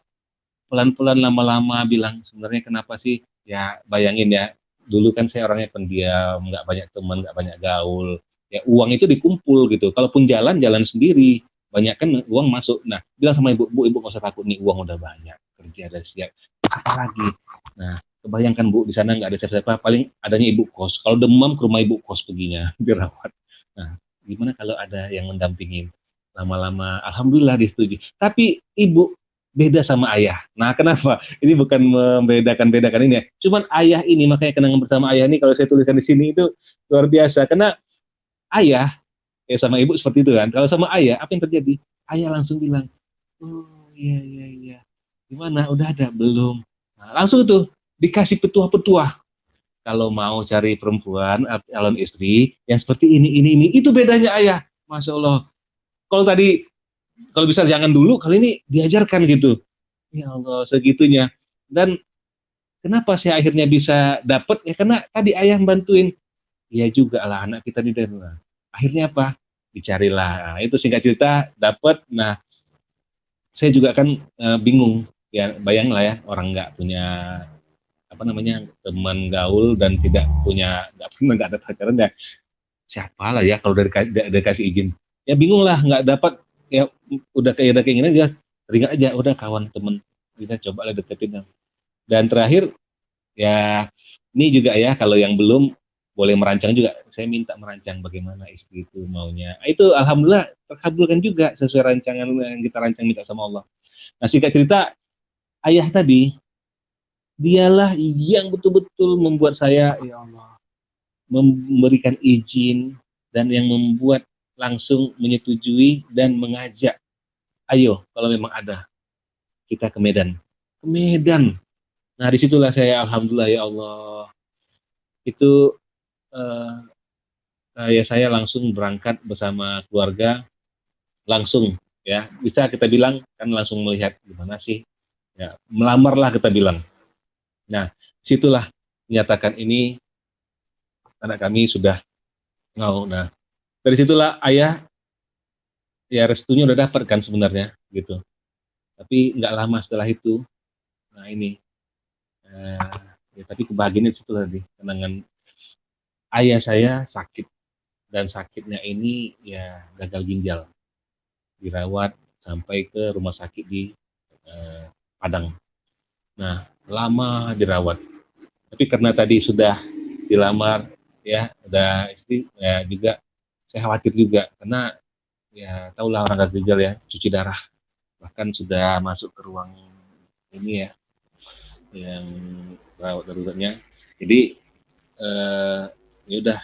pelan-pelan lama-lama bilang, sebenarnya kenapa sih? Ya bayangin ya, dulu kan saya orangnya pendiam, nggak banyak teman, nggak banyak gaul. Ya uang itu dikumpul gitu. Kalaupun jalan sendiri. Banyak kan uang masuk. Nah, bilang sama ibu, ibu nggak usah takut nih, uang udah banyak, kerja dan siap. Apa lagi? Nah, kebayangkan Bu, di sana nggak ada siapa-siapa, paling adanya ibu kos. Kalau demam ke rumah ibu kos perginya dirawat. Nah, gimana kalau ada yang mendampingin? Lama-lama, alhamdulillah disetujui. Tapi ibu beda sama ayah. Nah, kenapa? Ini bukan membedakan-bedakan ini ya. Cuman ayah ini, makanya kenangan bersama ayah ini kalau saya tuliskan di sini itu luar biasa. Karena ayah, sama ibu seperti itu kan. Kalau sama ayah, apa yang terjadi? Ayah langsung bilang, oh iya, iya, iya. Gimana? Udah ada? Belum. Nah, langsung tuh dikasih petuah-petuah. Kalau mau cari perempuan, calon istri, yang seperti ini. Itu bedanya ayah. Masya Allah. Kalau tadi, kalau bisa jangan dulu, kali ini diajarkan gitu. Ya Allah, segitunya. Dan kenapa saya akhirnya bisa dapat? Ya karena tadi ayah bantuin. Iya juga lah, anak kita di daerah. Akhirnya apa? Dicarilah. Nah, itu singkat cerita dapat. Nah, saya juga kan bingung. Ya bayang lah ya, orang nggak punya apa namanya teman gaul dan tidak punya, nggak pernah, nggak ada pacaran ya, siapa lah ya kalau dari kasih izin. Ya bingung lah, nggak dapat. Ya udah kayak ada keinginan, dia teringat aja, udah kawan temen kita coba lah deketin. Dan terakhir ya, ini juga ya, kalau yang belum boleh merancang juga, saya minta merancang bagaimana istri itu maunya. Itu alhamdulillah terkabulkan juga sesuai rancangan yang kita rancang minta sama Allah. Nah, singkat cerita, ayah tadi dialah yang betul-betul membuat saya, ya Allah, memberikan izin, dan yang membuat langsung menyetujui dan mengajak, ayo kalau memang ada, kita ke Medan. Ke Medan. Nah, disitulah saya alhamdulillah, ya Allah, itu ya saya langsung berangkat bersama keluarga, langsung ya bisa kita bilang kan langsung melihat gimana sih, ya melamarlah kita bilang. Nah, situlah menyatakan ini anak kami sudah mau. Nah, dari situlah ayah ya restunya udah dapat kan sebenarnya gitu. Tapi nggak lama setelah itu, nah ini eh, ya tapi kebahagiaan itu tadi, kenangan ayah saya sakit, dan sakitnya ini ya gagal ginjal, dirawat sampai ke rumah sakit di eh, Padang. Nah, lama dirawat. Tapi karena tadi sudah dilamar, ya, udah istri, ya juga saya khawatir juga karena ya tahulah orang gagal ginjal ya, cuci darah, bahkan sudah masuk ke ruang ini ya, yang rawat daruratnya. Jadi ya udah,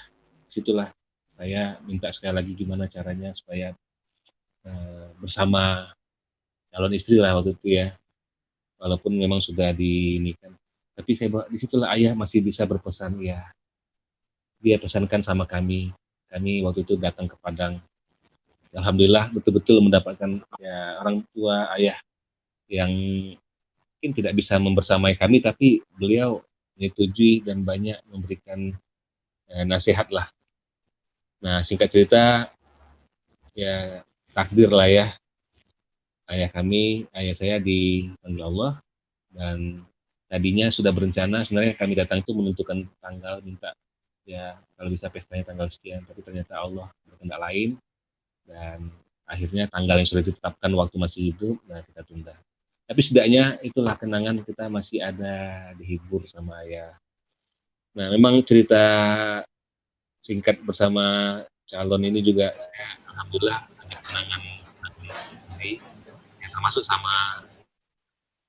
situlah saya minta sekali lagi gimana caranya supaya bersama calon istri lah waktu itu ya, walaupun memang sudah dinikah. Tapi saya bawa disitulah ayah masih bisa berpesan ya. Dia pesankan sama kami waktu itu datang ke Padang. Alhamdulillah betul-betul mendapatkan ya orang tua ayah yang mungkin tidak bisa membersamai kami, tapi beliau menyetujui dan banyak memberikan nasihat lah. Nah, singkat cerita ya takdir lah ya, ayah saya dipanggil Allah. Dan tadinya sudah berencana sebenarnya kami datang itu menentukan tanggal, minta ya kalau bisa pestanya tanggal sekian, tapi ternyata Allah berkehendak lain, dan akhirnya tanggal yang sudah ditetapkan waktu masih hidup, nah kita tunda. Tapi setidaknya itulah kenangan, kita masih ada dihibur sama ayah. Nah, memang cerita singkat bersama calon ini juga saya alhamdulillah ada kenangan istri, ya, termasuk sama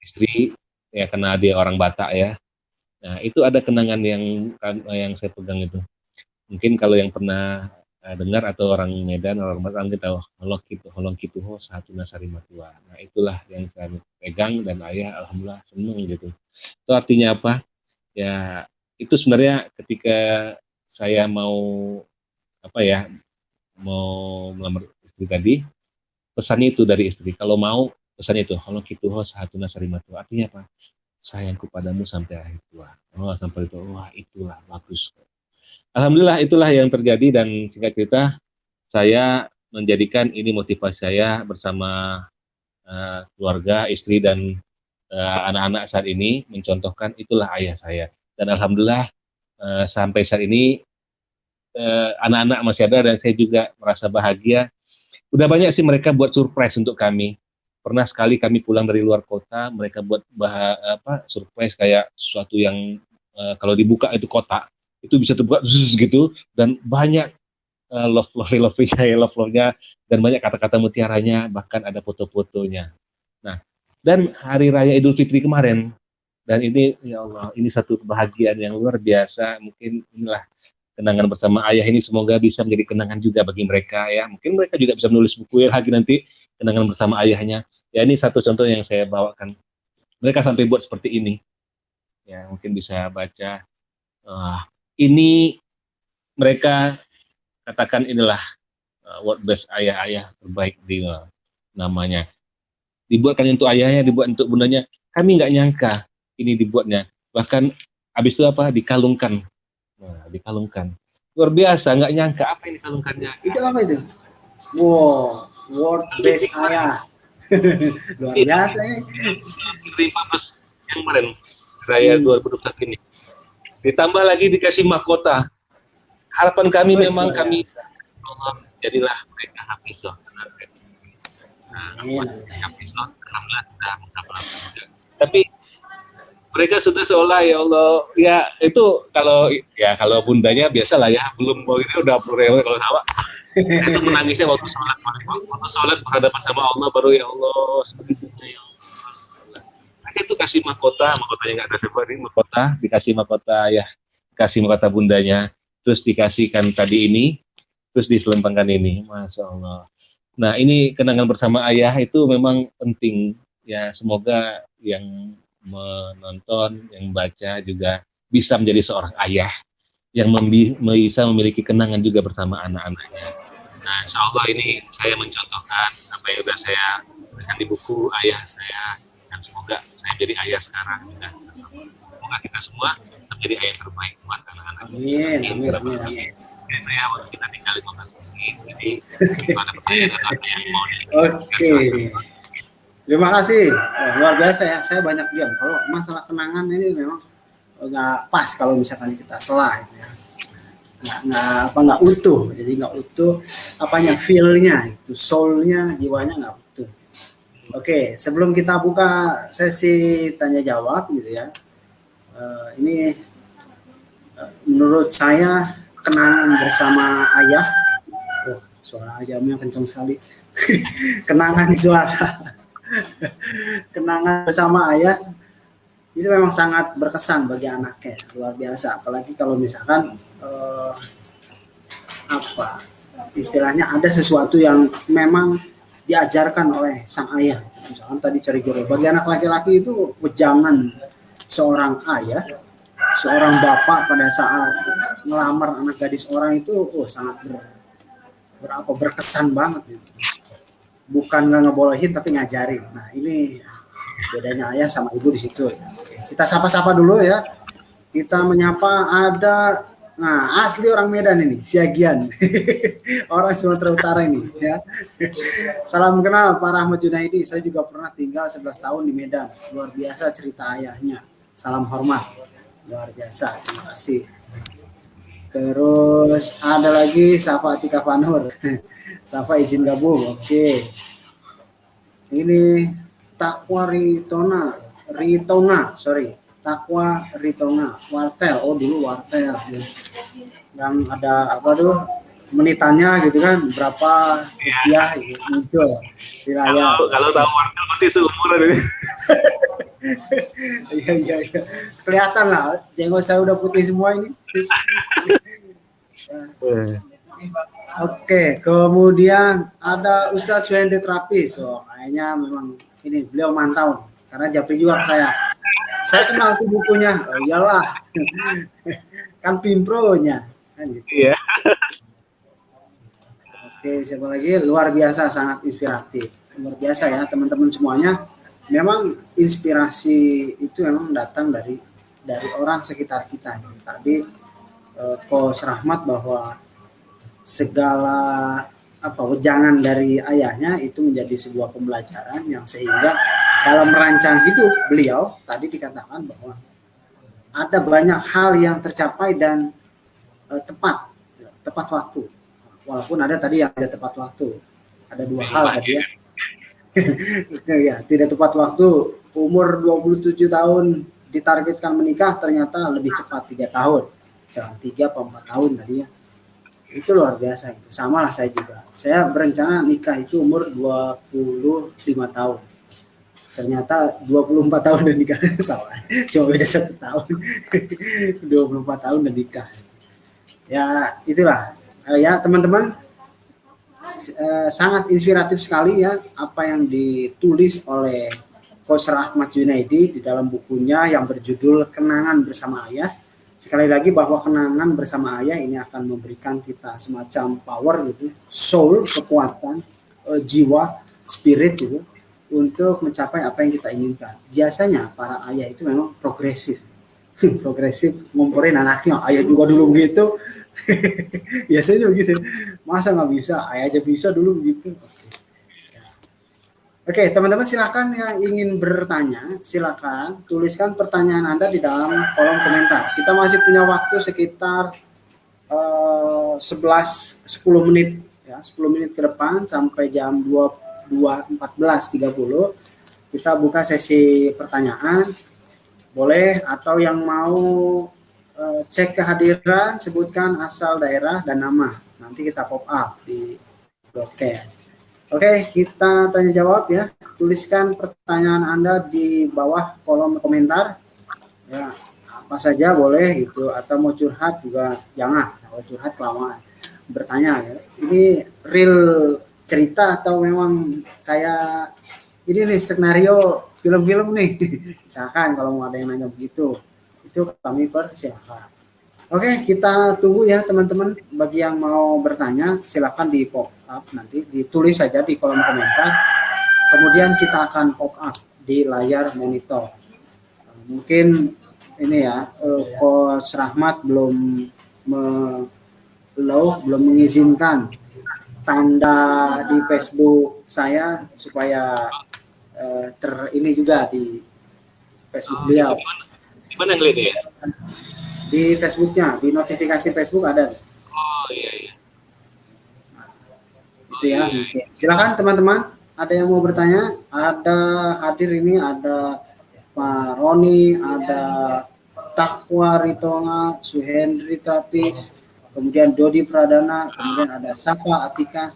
istri ya karena dia orang Batak ya. Nah itu ada kenangan yang saya pegang itu. Mungkin kalau yang pernah dengar atau orang Medan, orang Batak kita tahu holong gitu satu nasari matua. Nah itulah yang saya pegang dan ayah alhamdulillah seneng gitu. Itu artinya apa? Ya itu sebenarnya ketika saya mau apa ya mau melamar istri tadi, pesannya itu dari istri. Kalau mau pesannya itu holong gitu satu nasari matua. Artinya apa? Sayangku padamu sampai akhir tua. Oh sampai itu, wah itulah bagus. Alhamdulillah itulah yang terjadi dan singkat cerita saya menjadikan ini motivasi saya bersama keluarga, istri dan anak-anak saat ini mencontohkan itulah ayah saya. Dan alhamdulillah sampai saat ini anak-anak masih ada dan saya juga merasa bahagia. Udah banyak sih mereka buat surprise untuk kami. Pernah sekali kami pulang dari luar kota, mereka buat surprise kayak sesuatu yang kalau dibuka itu kotak itu bisa terbuka gitu dan banyak love nya dan banyak kata-kata mutiaranya, bahkan ada foto-fotonya. Nah, dan hari raya Idul Fitri kemarin, dan ini ya Allah, ini satu kebahagiaan yang luar biasa. Mungkin inilah kenangan bersama ayah ini semoga bisa menjadi kenangan juga bagi mereka ya. Mungkin mereka juga bisa menulis buku lagi nanti kenangan bersama ayahnya. Ya ini satu contoh yang saya bawakan. Mereka sampai buat seperti ini. Ya mungkin bisa baca. Ini mereka katakan inilah word best ayah-ayah terbaik di namanya. Dibuatkan untuk ayahnya, dibuat untuk bundanya. Kami nggak nyangka ini dibuatnya. Bahkan habis itu apa? Dikalungkan. Nah, dikalungkan. Luar biasa, nggak nyangka apa ini kalungkannya. Itu apa itu? Wow, word best ayah. Luar biasa ya. Dari Papas yang kemarin, Raya 2021 ini. Ditambah lagi dikasih mahkota. Harapan kami memang kami Allah jadilah mereka hafizah. Hafizah, alhamdulillah sudah menghafalan juga. Tapi mereka sudah seolah ya Allah, ya itu kalau bundanya biasa lah ya, belum mau ini udah rewel kalau sama. Itu menangisnya waktu sholat berhadapan sama Allah baru ya Allah sebegitunya ya Allah. Mereka itu kasih mahkotanya nggak ada sebuah ini mahkota, dikasih mahkota ya, kasih mahkota bundanya, terus dikasihkan tadi ini, terus diselempangkan ini, masya Allah. Nah ini kenangan bersama ayah itu memang penting ya, semoga yang menonton, yang baca juga bisa menjadi seorang ayah yang bisa memiliki kenangan juga bersama anak-anaknya. Nah, insya Allah ini saya mencontohkan apa yang sudah saya berikan di buku ayah saya, dan semoga saya jadi ayah sekarang juga. Semoga kita semua menjadi ayah terbaik buat anak-anak. Amin. Jadi ya, waktu kita tinggal 15 menit, jadi kalau ada pertanyaan atau ada yang mau Oke. Terima kasih, luar biasa ya. Saya banyak diam. Kalau masalah kenangan ini memang nggak pas kalau misalkan kita salah, ya. Nggak utuh. Jadi nggak utuh. Apanya feel-nya, itu soul-nya, jiwanya nggak utuh. Oke, sebelum kita buka sesi tanya jawab gitu ya. Ini menurut saya kenangan bersama ayah. Oh, suara ayamnya kencang sekali. Kenangan bersama ayah itu memang sangat berkesan bagi anaknya, luar biasa. Apalagi kalau misalkan istilahnya ada sesuatu yang memang diajarkan oleh sang ayah. Misalkan tadi cari jodoh. Bagi anak laki-laki itu wejangan seorang ayah, seorang bapak pada saat melamar anak gadis orang itu sangat berkesan banget gitu. Bukan nggak ngebolehin tapi ngajarin. Nah ini bedanya ayah sama ibu di situ. Kita sapa-sapa dulu ya. Kita menyapa ada, nah asli orang Medan ini, Siagian, orang Sumatera Utara ini ya. Salam kenal Pak Rahmat Junaidi. Saya juga pernah tinggal 11 tahun di Medan. Luar biasa cerita ayahnya. Salam hormat. Luar biasa. Terima kasih. Terus ada lagi Safa Atika Panur. Safa izin gabung, oke. Ini Takwa Ritonga, Wartel. Oh dulu Wartel. Yang ada apa tuh? menitannya gitu kan, berapa rupiah gitu, muncul di layar. Kalau tahu warna pasti seumuran ini. Iya, iya, iya. Kelihatan lah, jenggot saya udah putih semua ini. Oke, kemudian ada Ustadz Suhendi Trapis. Oh, kayaknya memang ini beliau mantau karena japri juga ke saya. Saya kenal tuh bukunya. Oh iyalah, kan Pimpronya. Kan gitu. Iya. Oke, siapa lagi? Luar biasa, sangat inspiratif. Luar biasa ya teman-teman semuanya. Memang inspirasi itu memang datang dari orang sekitar kita. Tadi Coach Rahmat bahwa segala wejangan dari ayahnya itu menjadi sebuah pembelajaran yang sehingga dalam merancang hidup beliau tadi dikatakan bahwa ada banyak hal yang tercapai dan tepat waktu. Walaupun ada tadi yang tidak tepat waktu. Ada dua hal tadi ya. Ya, tidak tepat waktu. Umur 27 tahun ditargetkan menikah, ternyata lebih cepat 3 tahun. Jangan 3 atau 4 tahun tadi ya. Itu luar biasa itu. Sama lah saya juga. Saya berencana nikah itu umur 25 tahun. Ternyata 24 tahun dan nikah. Salah. Cuma beda 1 tahun. 24 tahun dan nikah. Ya, itulah. Ya, teman-teman, sangat inspiratif sekali ya apa yang ditulis oleh Coach Rahmat Junaidi di dalam bukunya yang berjudul Kenangan Bersama Ayah. Sekali lagi bahwa kenangan bersama ayah ini akan memberikan kita semacam power gitu, soul, kekuatan, jiwa, spirit gitu untuk mencapai apa yang kita inginkan. Biasanya para ayah itu memang progresif. Progresif ngomporin anaknya, ayah juga dulu begitu. Biasanya begitu. Masa nggak bisa, ayah aja bisa dulu begitu. Oke, teman-teman silakan yang ingin bertanya, silakan tuliskan pertanyaan Anda di dalam kolom komentar. Kita masih punya waktu sekitar 10 menit ya, 10 menit ke depan sampai jam 14.30. Kita buka sesi pertanyaan. Boleh atau yang mau cek kehadiran, sebutkan asal daerah dan nama. Nanti kita pop up di broadcast. Oke, kita tanya jawab ya. Tuliskan pertanyaan Anda di bawah kolom komentar. Ya, apa saja boleh gitu. Atau mau curhat juga jangan. Kalau curhat kelamaan. Bertanya ya. Ini real cerita atau memang kayak ini nih skenario film-film nih. Misalkan kalau mau ada yang nanya begitu, itu kami persilakan. Oke, kita tunggu ya teman-teman. Bagi yang mau bertanya, silakan di pop up nanti, ditulis saja di kolom komentar. Kemudian kita akan pop up di layar monitor. Mungkin ini ya, Coach Rahmat belum mengizinkan tanda di Facebook saya supaya ini juga di Facebook beliau. Gimana ngeliatnya ya? Di Facebooknya, di notifikasi Facebook ada. Oh iya. Itu ya. Oke. Silakan teman-teman, ada yang mau bertanya? Ada hadir ini, ada Pak Roni, ada Takwa Ritonga, Suhendri Trapis, kemudian Dodi Pradana, kemudian ada Safa Atika,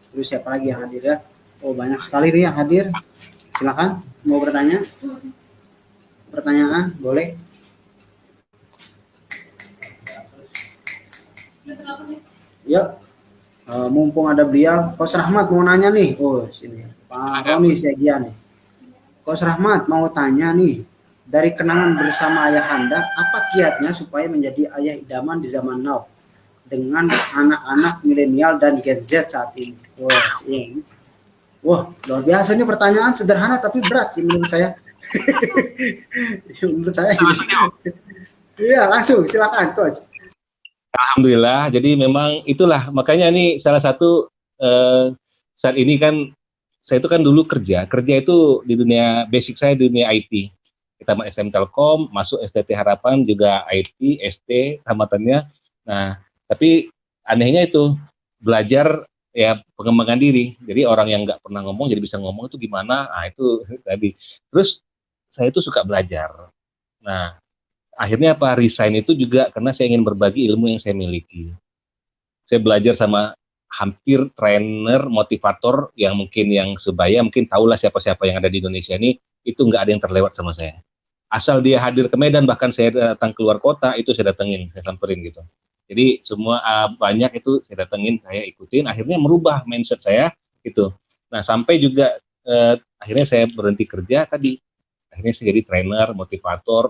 terus siapa lagi yang hadir ya? Oh banyak sekali nih yang hadir. Silakan, mau bertanya? Pertanyaan, boleh? Ya, mumpung ada beliau, Coach Rahmat mau nanya nih. Oh, sini. Pak Roni Segia nih. Coach Rahmat mau tanya nih, dari kenangan bersama ayah Anda, apa kiatnya supaya menjadi ayah idaman di zaman now dengan anak-anak milenial dan Gen Z saat ini? Wah, luar biasa ini pertanyaan sederhana tapi berat sih menurut saya. Menurut saya. Iya, langsung silakan Coach. Alhamdulillah, jadi memang itulah, makanya ini salah satu saat ini kan, saya itu kan dulu kerja itu di dunia, basic saya di dunia IT. Kita SM Telkom, masuk STT Harapan juga IT, ST, tamatannya. Nah, tapi anehnya itu, belajar ya pengembangan diri. Jadi orang yang nggak pernah ngomong jadi bisa ngomong itu gimana, nah itu tadi. Terus saya itu suka belajar. Nah, akhirnya apa, resign itu juga karena saya ingin berbagi ilmu yang saya miliki. Saya belajar sama hampir trainer, motivator yang mungkin yang sebaya, mungkin tahulah siapa-siapa yang ada di Indonesia ini, itu nggak ada yang terlewat sama saya. Asal dia hadir ke Medan, bahkan saya datang keluar kota, itu saya datengin, saya samperin gitu. Jadi semua banyak itu saya datengin, saya ikutin, akhirnya merubah mindset saya gitu. Nah sampai juga akhirnya saya berhenti kerja tadi, akhirnya saya jadi trainer, motivator,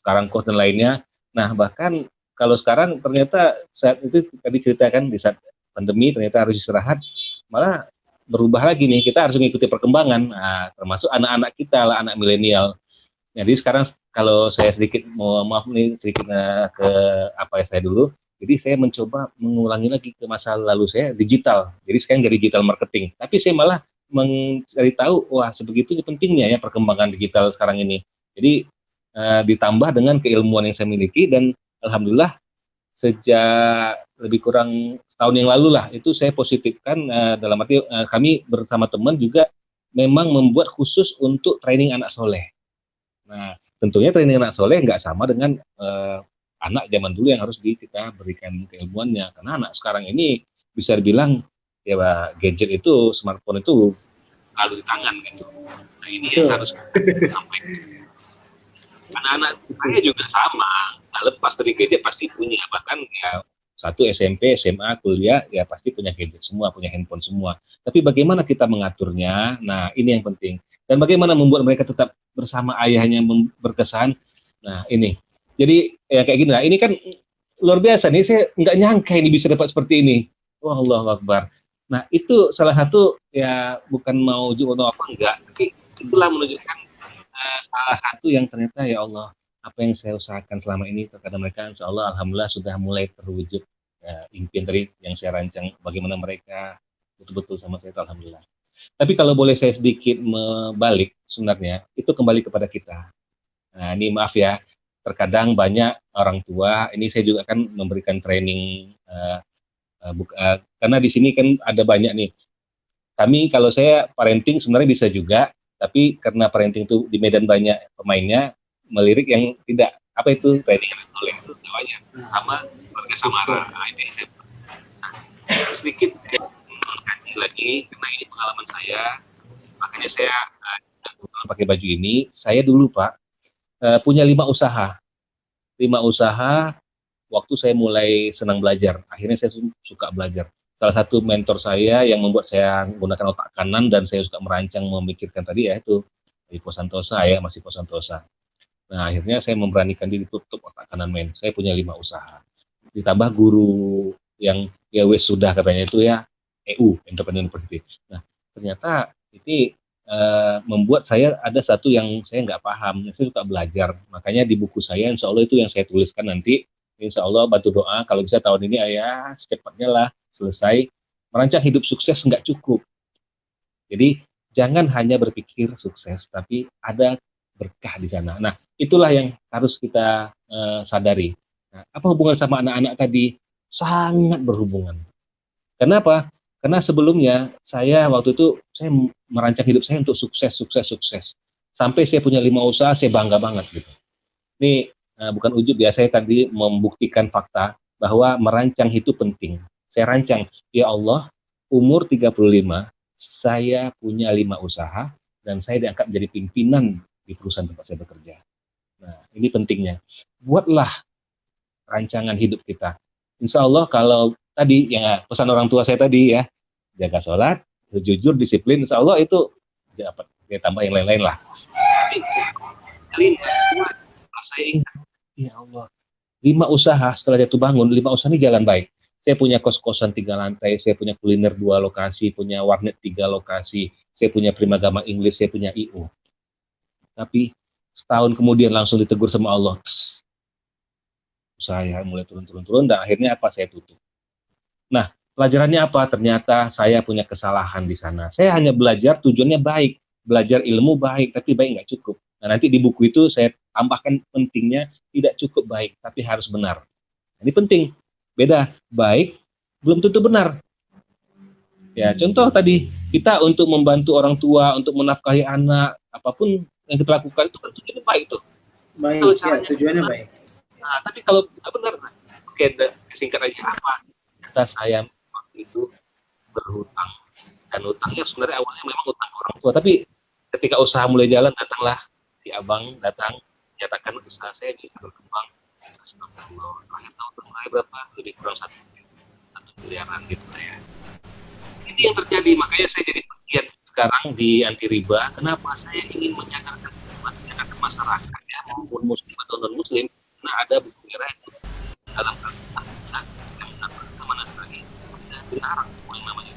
sekarang coach dan lainnya. Nah bahkan kalau sekarang ternyata saat itu tadi ceritakan di saat pandemi ternyata harus istirahat, malah berubah lagi nih, kita harus mengikuti perkembangan, termasuk anak-anak kita lah, anak milenial. Jadi sekarang kalau saya sedikit maaf nih sedikit ke apa ya saya dulu. Jadi saya mencoba mengulangi lagi ke masa lalu saya digital. Jadi sekarang jadi digital marketing. Tapi saya malah mencari tahu wah sebegitu pentingnya ya perkembangan digital sekarang ini. Jadi ditambah dengan keilmuan yang saya miliki dan alhamdulillah sejak lebih kurang setahun yang lalu lah itu saya positifkan dalam arti kami bersama teman juga memang membuat khusus untuk training anak soleh. Nah, tentunya training anak soleh nggak sama dengan anak zaman dulu yang harus kita berikan keilmuannya. Karena anak sekarang ini bisa dibilang ya gadget itu, smartphone itu kalau di tangan gitu. Nah ini yang harus sampai. Anak-anak saya juga sama, nggak lepas dari gadget pasti punya. Bahkan ya satu SMP, SMA, kuliah ya pasti punya gadget semua, punya handphone semua. Tapi bagaimana kita mengaturnya? Nah ini yang penting. Dan bagaimana membuat mereka tetap bersama ayahnya berkesan. Nah ini, jadi ya kayak gini lah. Ini kan luar biasa nih. Saya nggak nyangka ini bisa dapat seperti ini. Wah Allahu Akbar. Nah itu salah satu ya bukan mau juga apa enggak, tapi itulah menunjukkan salah satu yang ternyata ya Allah apa yang saya usahakan selama ini kepada mereka, insya Allah alhamdulillah sudah mulai terwujud impian dari yang saya rancang bagaimana mereka betul-betul sama saya itu alhamdulillah. Tapi kalau boleh saya sedikit membalik, sebenarnya itu kembali kepada kita. Nah, ini maaf ya, terkadang banyak orang tua, ini saya juga kan memberikan training, karena di sini kan ada banyak nih. Kami kalau saya parenting sebenarnya bisa juga, tapi karena parenting itu di Medan banyak pemainnya, melirik yang tidak, apa itu, training oleh itu namanya, sama keluarga Samara. Nah, ini saya sedikit lagi karena ini pengalaman saya, makanya saya pakai baju ini. Saya dulu Pak punya 5 usaha waktu saya mulai senang belajar. Akhirnya saya suka belajar. Salah satu mentor saya yang membuat saya menggunakan otak kanan dan saya suka merancang memikirkan tadi ya itu di Posantosa ya, masih Posantosa. Nah akhirnya saya memberanikan diri tutup otak kanan men. Saya punya 5 usaha. Ditambah guru yang ya wes sudah katanya itu ya EU, Independent University. Nah, ternyata ini membuat saya ada satu yang saya nggak paham, saya suka belajar. Makanya di buku saya, insya Allah itu yang saya tuliskan nanti, insya Allah bantu doa, kalau bisa tahun ini ayah secepatnya lah selesai. Merancang hidup sukses nggak cukup. Jadi, jangan hanya berpikir sukses, tapi ada berkah di sana. Nah, itulah yang harus kita sadari. Nah, apa hubungan sama anak-anak tadi? Sangat berhubungan. Kenapa? Karena sebelumnya saya waktu itu saya merancang hidup saya untuk sukses. Sampai saya punya 5 usaha, saya bangga banget gitu. Ini bukan ujub ya, saya tadi membuktikan fakta bahwa merancang itu penting. Saya rancang, ya Allah, umur 35, saya punya 5 usaha dan saya diangkat menjadi pimpinan di perusahaan tempat saya bekerja. Nah, ini pentingnya. Buatlah rancangan hidup kita. Insya Allah kalau tadi ya pesan orang tua saya tadi ya, jaga sholat, jujur, disiplin, insya Allah itu dapat tambah yang lain-lain lah. Tapi saya ingat, ya Allah, 5 usaha setelah jatuh bangun, 5 usaha ini jalan baik. Saya punya kos-kosan 3 lantai, saya punya kuliner 2 lokasi, punya warnet 3 lokasi, saya punya Primagama Inggris, saya punya IO. Tapi setahun kemudian langsung ditegur sama Allah. Saya mulai turun dan akhirnya apa? Saya tutup. Nah, pelajarannya apa? Ternyata saya punya kesalahan di sana. Saya hanya belajar tujuannya baik, belajar ilmu baik, tapi baik nggak cukup. Nah, nanti di buku itu saya tambahkan pentingnya tidak cukup baik, tapi harus benar. Ini penting. Beda, baik belum tentu benar. Ya, contoh tadi kita untuk membantu orang tua, untuk menafkahi anak, apapun yang kita lakukan itu kan tujuannya baik tuh. Baik, ya, tujuannya benar, baik. Nah, tapi kalau tidak benar, oke, singkat aja apa? Ternyata saya waktu itu berhutang, dan hutangnya sebenarnya awalnya memang hutang orang tua, tapi ketika usaha mulai jalan datanglah si abang datang menyatakan usaha saya bisa berkembang. Astagfirullah, terakhir tahun mulai berapa, lebih kurang satu miliaran gitu ya. Ini yang terjadi, makanya saya jadi pegiat sekarang di anti riba. Kenapa? Saya ingin menyadarkan masyarakat ya, maupun muslim atau non muslim, karena ada buku merah itu dalam Al-Quran yang mana lagi dilarang yang namanya.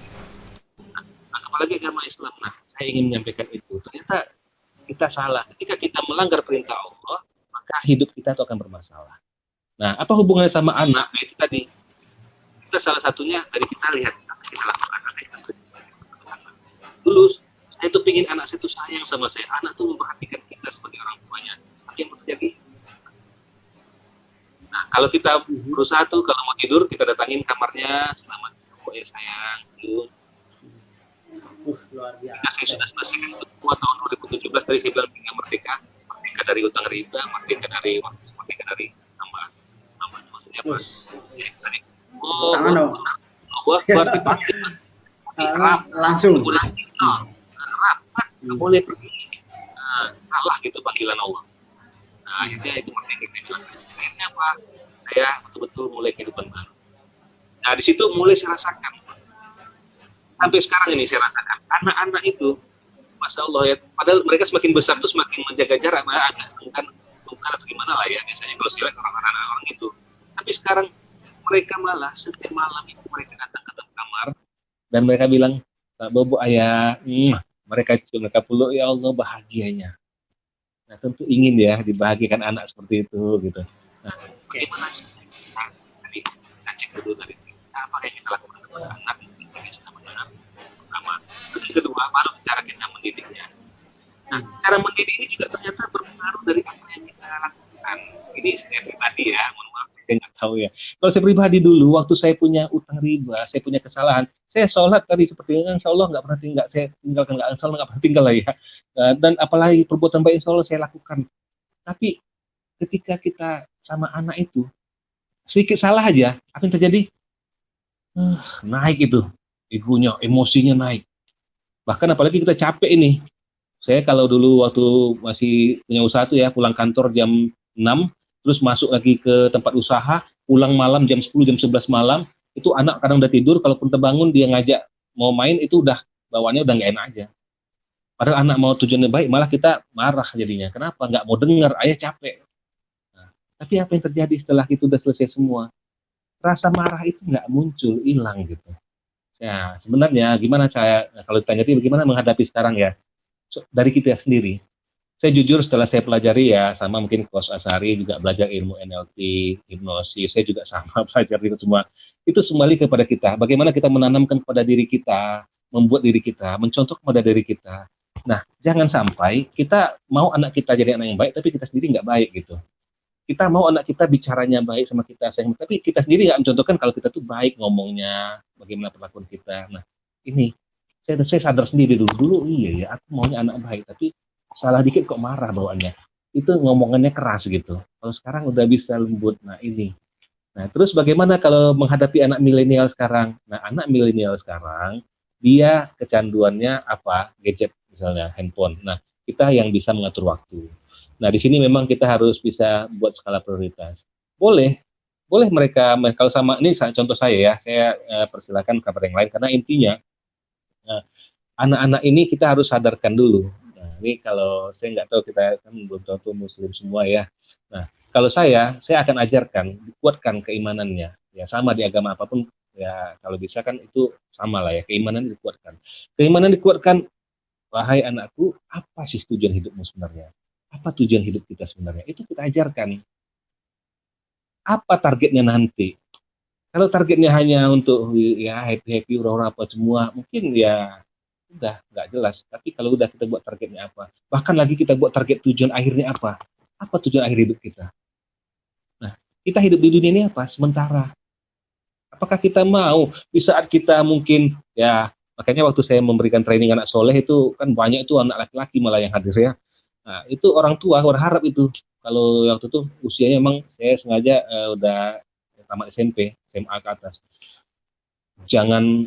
Nah, apalagi agama Islam. Nah, saya ingin menyampaikan itu. Ternyata kita salah. Ketika kita melanggar perintah Allah, maka hidup kita itu akan bermasalah. Nah, apa hubungannya sama anak? Nah, itu tadi. Kita salah satunya dari kita lihat kita lakukan. Dulu saya tuh pingin anak saya tuh sayang sama saya. Anak tuh memperhatikan kita sebagai orang tuanya. Tapi yang terjadi, nah kalau kita berusaha tuh kalau mau tidur kita datangin kamarnya, selamat ya sayang, tidur. Luar biasa. Nah, saya sudah selesaikan itu semua tahun 2017 tadi saya bilang tinggal merdeka, merdeka dari utang riba, merdeka dari waktu, merdeka dari tambah, maksudnya apa? Dari Tangan dong. Langsung. Nggak boleh pergi salah gitu panggilan Allah. Nah akhirnya itu merdeka itu. Akhirnya apa? Saya betul-betul mulai kehidupan baru. Nah di situ mulai saya rasakan. Sampai sekarang ini saya rasakan anak-anak itu, masya Allah ya, padahal mereka semakin besar tuh semakin menjaga jarak, agak sungkan atau gimana lah ya biasanya kalau silat orang itu. Tapi sekarang mereka malah setiap malam itu mereka datang ke dalam kamar dan mereka bilang, Pak Bobo ayah, mereka peluk, ya Allah bahagianya. Nah tentu ingin ya dibahagiakan anak seperti itu gitu. Nah bagaimana sih tadi kita cek dulu tadi apa yang kita lakukan kepada anak yang sudah benar pertama, terus yang kedua baru cara kita mendidiknya. Nah cara mendidik ini juga ternyata berpengaruh dari apa yang kita lakukan. Ini saya pribadi ya, mohon maaf saya nggak tahu ya. Kalau saya pribadi dulu waktu saya punya utang riba, saya punya kesalahan, saya sholat tadi seperti ini, insya Allah nggak pernah tinggal, saya tinggalkan, nggak, insya Allah nggak pernah tinggal lah ya. Dan apalagi perbuatan baik insya Allah saya lakukan. Tapi ketika kita sama anak itu, sedikit salah aja, apa yang terjadi? Naik itu, egonya, emosinya naik. Bahkan apalagi kita capek ini. Saya kalau dulu waktu masih punya usaha tuh ya, pulang kantor jam 6, terus masuk lagi ke tempat usaha, pulang malam jam 10, jam 11 malam, itu anak kadang udah tidur, kalaupun terbangun dia ngajak mau main, itu udah bawaannya udah nggak enak aja. Padahal anak mau tujuannya baik, malah kita marah jadinya. Kenapa? Nggak mau dengar, ayah capek. Nah, tapi apa yang terjadi setelah itu udah selesai semua? Rasa marah itu nggak muncul, hilang gitu. Ya, sebenarnya gimana saya, kalau ditanya bagaimana menghadapi sekarang ya, dari kita sendiri. Saya jujur setelah saya pelajari ya, sama mungkin Coach Asari juga belajar ilmu NLP, hipnosis, saya juga sama belajar itu semua. Itu kembali kepada kita, bagaimana kita menanamkan kepada diri kita, membuat diri kita, mencontoh kepada diri kita. Nah, jangan sampai kita mau anak kita jadi anak yang baik, tapi kita sendiri nggak baik gitu. Kita mau anak kita bicaranya baik sama kita, tapi kita sendiri nggak mencontohkan kalau kita tuh baik ngomongnya, bagaimana perlakuan kita. Nah, ini saya sadar sendiri dulu iya ya, aku maunya anak baik, tapi salah dikit kok marah bawaannya. Itu ngomongannya keras gitu. Kalau sekarang udah bisa lembut. Nah ini. Nah terus bagaimana kalau menghadapi anak milenial sekarang? Nah anak milenial sekarang dia kecanduannya apa? Gadget misalnya, handphone. Nah kita yang bisa mengatur waktu. Nah di sini memang kita harus bisa buat skala prioritas. Boleh mereka kalau sama ini contoh saya ya, saya persilakan kabar yang lain karena intinya anak-anak ini kita harus sadarkan dulu. Nah, ini kalau saya nggak tahu, kita kan belum tentu muslim semua ya. Nah, kalau saya akan ajarkan, kuatkan keimanannya. Ya sama di agama apapun, ya kalau bisa kan itu sama lah ya, keimanan dikuatkan. Keimanan dikuatkan, wahai anakku, apa sih tujuan hidupmu sebenarnya? Apa tujuan hidup kita sebenarnya? Itu kita ajarkan. Apa targetnya nanti? Kalau targetnya hanya untuk ya happy-happy, orang-orang apa semua, mungkin ya udah nggak jelas. Tapi kalau udah kita buat targetnya apa, bahkan lagi kita buat target tujuan akhirnya apa tujuan akhir hidup kita. Nah kita hidup di dunia ini apa sementara, apakah kita mau di saat kita mungkin ya, makanya waktu saya memberikan training anak soleh itu kan banyak itu anak laki-laki malah yang hadir ya. Nah itu orang tua berharap itu kalau waktu itu usianya memang saya sengaja udah tamat SMP, SMA ke atas. jangan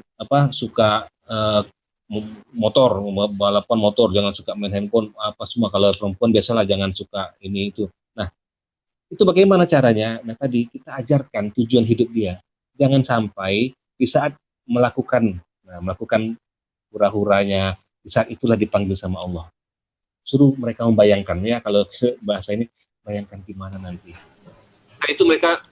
suka motor, balapan motor, jangan suka main handphone, apa semua. Kalau perempuan biasalah jangan suka ini itu. Nah, itu bagaimana caranya? Nah, tadi kita ajarkan tujuan hidup dia. Jangan sampai di saat melakukan hura-huranya, di saat itulah dipanggil sama Allah. Suruh mereka membayangkan, ya, kalau bahasa ini, bayangkan gimana nanti. Nah, itu mereka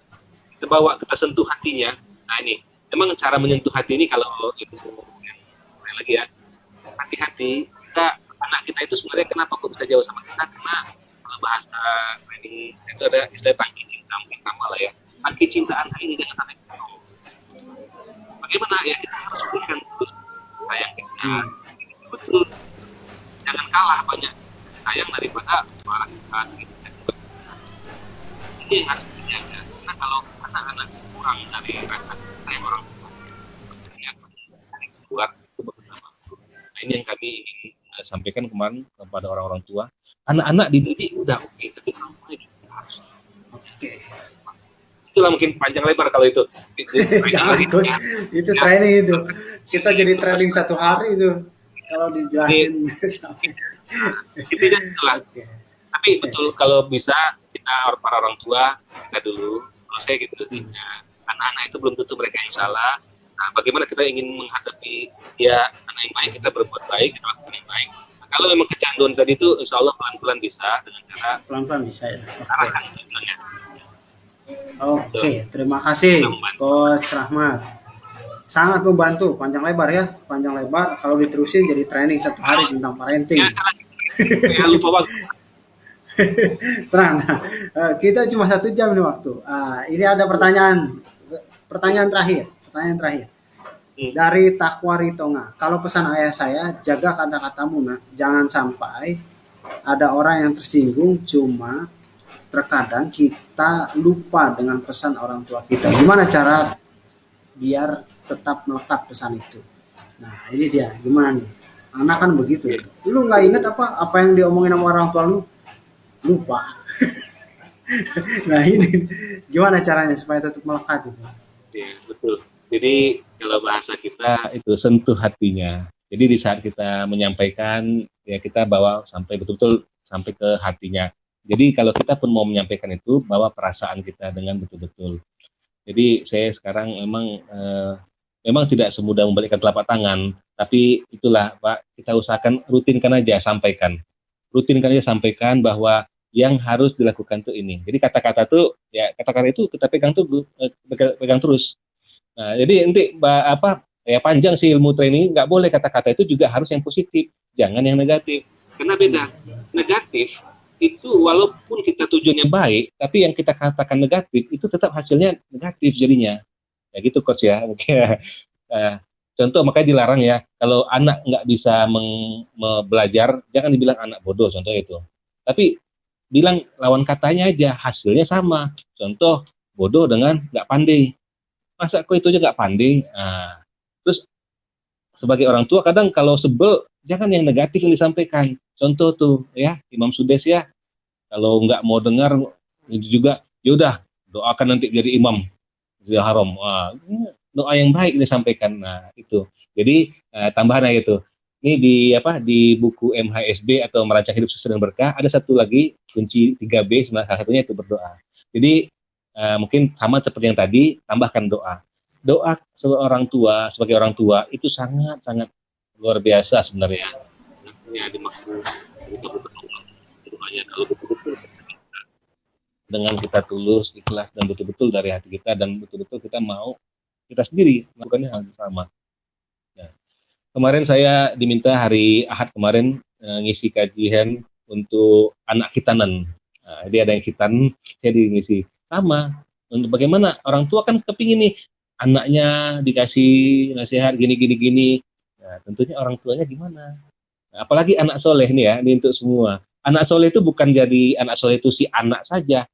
kita bawa, kita sentuh hatinya. Nah, ini memang cara menyentuh hati ini, kalau itu yang lagi ya, hati-hati. Anak kita itu sebenarnya kenapa kok bisa jauh sama kita, karena kalau bahasa ini itu ada istilah tangki cinta, mungkin sama lah ya, tangki cinta anak ini jangan sampai penuh. Bagaimana ya, kita harus berikan terus sayang kita, betul, jangan kalah banyak sayang daripada orang kita gitu. Ini yang harus dijaga, karena kalau anak-anak kurang dari rasa sayang orang tua, yang keluar itu bersama. Nah, ini yang kami ingin sampaikan kemarin kepada orang-orang tua. Anak-anak dididik udah oke, tapi orang tua juga harus. Oke. Itulah mungkin panjang lebar kalau itu. Jangan ikut. Itu training itu. Kita jadi training 1 hari itu. Kalau dijelasin. Intinya itulah. Tapi betul, kalau bisa kita para orang tua, kita dulu, kalau saya gitu, anak-anak itu belum tentu mereka yang salah. Nah, bagaimana kita ingin menghadapi ya anak yang baik, kita berbuat baik, kita lakukan yang baik. Nah, kalau memang kecanduan tadi itu, insya Allah pelan-pelan bisa, dengan cara pelan-pelan bisa ya. arahkan tujuannya. Oke, terima kasih Coach Rahmat. Sangat membantu, panjang lebar ya, panjang lebar. Kalau diterusin jadi training 1 hari tentang parenting. Ya, lupa waktu. Tenang, kita cuma 1 jam nih waktu. Ini ada pertanyaan terakhir. Dari Takwari Tonga. Kalau pesan ayah saya, jaga kata-katamu, nak. Jangan sampai ada orang yang tersinggung, cuma terkadang kita lupa dengan pesan orang tua kita. Gimana cara biar tetap melekat pesan itu? Nah, ini dia. Gimana nih? Anak kan begitu. Lu nggak inget apa yang diomongin sama orang tua lu? Lupa. Nah, ini gimana caranya supaya tetap melekat gitu? Ya, betul. Jadi kalau bahasa kita itu sentuh hatinya. Jadi di saat kita menyampaikan, ya kita bawa sampai betul-betul sampai ke hatinya. Jadi kalau kita pun mau menyampaikan itu, bawa perasaan kita dengan betul-betul. Jadi saya sekarang memang tidak semudah membalikkan telapak tangan, tapi itulah Pak, kita usahakan rutinkan aja sampaikan bahwa yang harus dilakukan tuh ini. Jadi kata-kata itu kita pegang terus. Nah, jadi nanti panjang sih ilmu training, nggak boleh kata-kata itu juga harus yang positif, jangan yang negatif. Karena beda. Negatif itu walaupun kita tujuannya baik, tapi yang kita katakan negatif itu tetap hasilnya negatif jadinya. Ya gitu Coach ya. Contoh makanya dilarang ya, kalau anak nggak bisa belajar, jangan dibilang anak bodoh, contoh itu. Tapi bilang lawan katanya aja, hasilnya sama. Contoh, bodoh dengan nggak pandai. Masa kok itu aja nggak pandai? Nah, terus sebagai orang tua kadang kalau sebel, jangan yang negatif yang disampaikan. Contoh tuh ya, Imam Sudes ya, kalau nggak mau dengar itu juga, yaudah doakan nanti jadi imam jadi haram. Wah, doa yang baik disampaikan. Nah itu. Jadi tambahan itu. Ini di buku MHSB atau Merancang Hidup Sukses dan Berkah ada satu lagi kunci 3B, salah satunya itu berdoa. Jadi mungkin sama seperti yang tadi, tambahkan doa. Doa sebagai orang tua itu sangat luar biasa sebenarnya. Ya, dimaksud doanya kalau betul-betul dengan kita tulus, ikhlas, dan betul-betul dari hati kita, dan betul-betul kita mau kita sendiri melakukannya hal yang sama. Nah, kemarin saya diminta hari Ahad kemarin ngisi kajian untuk anak khitanan. Nah, jadi ada yang khitan, saya ngisi sama. Untuk bagaimana orang tua kan kepingin nih anaknya dikasih nasihat gini. Nah, tentunya orang tuanya gimana? Nah, apalagi anak soleh nih ya, ini untuk semua. Anak soleh itu bukan jadi anak soleh itu si anak saja.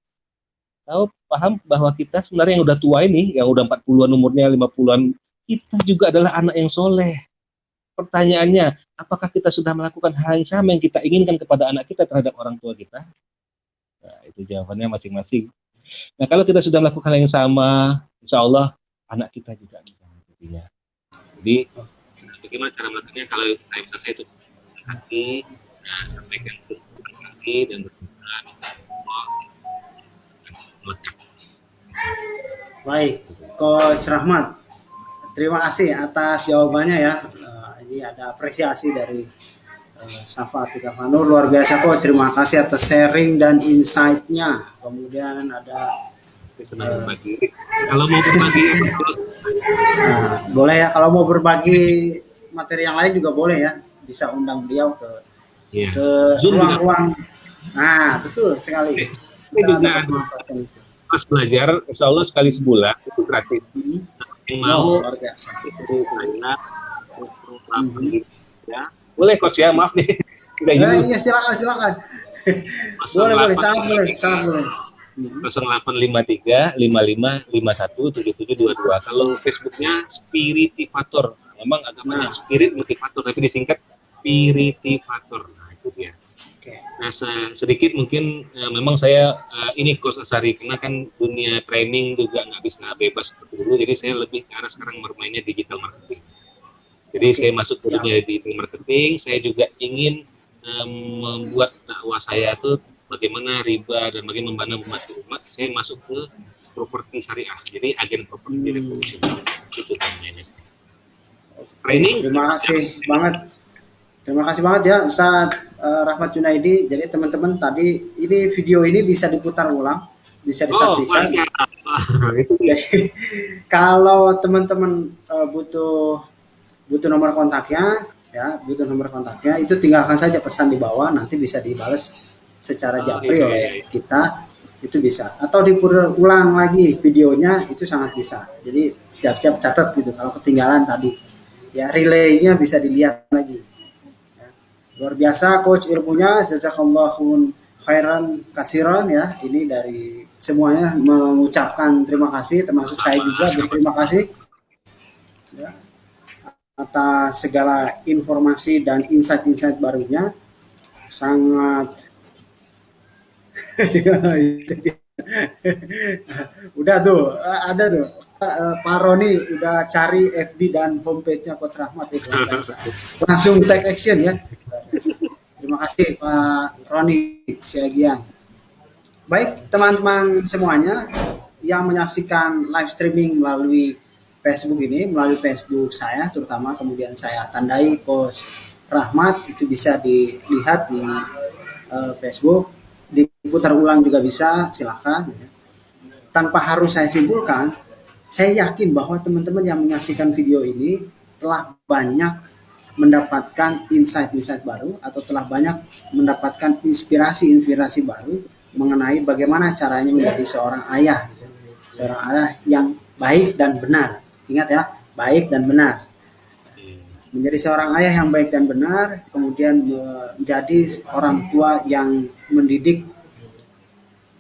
Tahu paham bahwa kita sebenarnya yang udah tua ini, yang udah 40-an umurnya, 50-an, kita juga adalah anak yang soleh. Pertanyaannya, apakah kita sudah melakukan hal yang sama yang kita inginkan kepada anak kita terhadap orang tua kita? Nah, itu jawabannya masing-masing. Nah, kalau kita sudah melakukan hal yang sama, insya Allah anak kita juga bisa mengikutinya. Jadi bagaimana cara melakukannya? Kalau saya selesai itu hati, sampaikan ke hati dan berdoa. Baik, Coach Rahmat, terima kasih atas jawabannya ya. Ini ada apresiasi dari Safa Atika Fanur, luar biasa Coach. Terima kasih atas sharing dan insight-nya. Kemudian ada senang berbagi. Kalau mau berbagi, boleh ya. Kalau mau berbagi materi yang lain juga boleh ya. Bisa undang beliau ke ruang-ruang. Nah, betul sekali. Kita juga pas belajar, insya Allah sekali sebulan itu gratis. Yang mau luar biasa. Itu saya ya. Boleh Coach ya, maaf nih. Iya, silakan. Boleh, sangat boleh. 0853 55 51 7722. Kalau Facebooknya Spiritivator, memang agak banyak Spirit Motivator, tapi disingkat Spiritivator. Nah itu dia. Nah sedikit mungkin memang saya ini Coach Asari, karena kan dunia training juga nggak bisa bebas seperti dulu, jadi saya lebih ke arah sekarang bermainnya digital marketing. Jadi saya masuk ke dunia digital marketing, saya juga ingin membuat dakwah saya tuh bagaimana riba dan bagaimana membantu umat. Saya masuk ke properti syariah, jadi agen properti revolusi itu namanya. Training. Terima kasih banget ya Ustaz Rahmat Junaidi. Jadi teman-teman, tadi ini video ini bisa diputar ulang, bisa disaksikan. Jadi, kalau teman-teman butuh nomor kontaknya, itu tinggalkan saja pesan di bawah, nanti bisa dibalas secara japri oleh kita, itu bisa. Atau diputar ulang lagi videonya, itu sangat bisa. Jadi siap-siap catat gitu kalau ketinggalan tadi. Ya, relaynya bisa dilihat lagi. Luar biasa Coach ilmunya, jazakallahu khairan katsiran ya. Ini dari semuanya mengucapkan terima kasih, termasuk saya juga berterima kasih ya, atas segala informasi dan insight-insight barunya. Sangat udah tuh, ada tuh Pak Roni udah cari FB dan homepage-nya Coach Rahmat itu. Langsung take action ya. Terima kasih Pak Roni Siagian. Baik teman-teman semuanya yang menyaksikan live streaming melalui Facebook ini, melalui Facebook saya terutama, kemudian saya tandai Coach Rahmat, itu bisa dilihat di Facebook, diputar ulang juga bisa, silakan. Tanpa harus saya simpulkan, saya yakin bahwa teman-teman yang menyaksikan video ini telah banyak mendapatkan insight-insight baru atau telah banyak mendapatkan inspirasi baru mengenai bagaimana caranya menjadi seorang ayah yang baik dan benar. Ingat ya, baik dan benar. Menjadi seorang ayah yang baik dan benar, kemudian menjadi orang tua yang mendidik,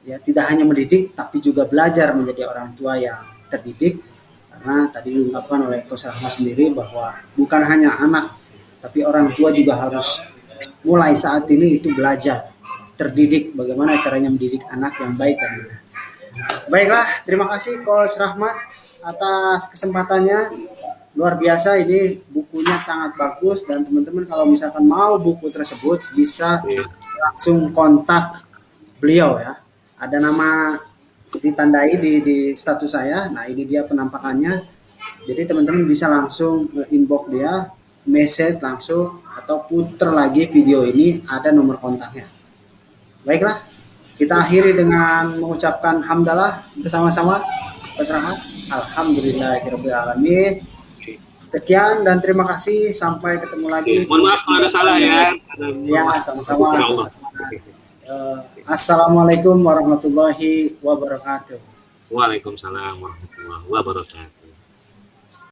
ya tidak hanya mendidik tapi juga belajar menjadi orang tua yang terdidik. Karena tadi diungkapkan oleh Coach Rahmat sendiri bahwa bukan hanya anak, tapi orang tua juga harus mulai saat ini itu belajar, terdidik, bagaimana caranya mendidik anak yang baik dan benar. Baiklah, terima kasih Coach Rahmat atas kesempatannya. Luar biasa, ini bukunya sangat bagus, dan teman-teman kalau misalkan mau buku tersebut bisa langsung kontak beliau ya. Ada nama ditandai di status saya. Nah, ini dia penampakannya. Jadi teman-teman bisa langsung inbox dia, message langsung, atau puter lagi video ini, ada nomor kontaknya. Baiklah, kita akhiri dengan mengucapkan hamdalah bersama-sama. Alhamdulillahirabbil alamin. Sekian dan terima kasih, sampai ketemu lagi. Mohon maaf kalau ada salah ya. Ya, sama-sama. Assalamualaikum warahmatullahi wabarakatuh. Waalaikumsalam warahmatullahi wabarakatuh.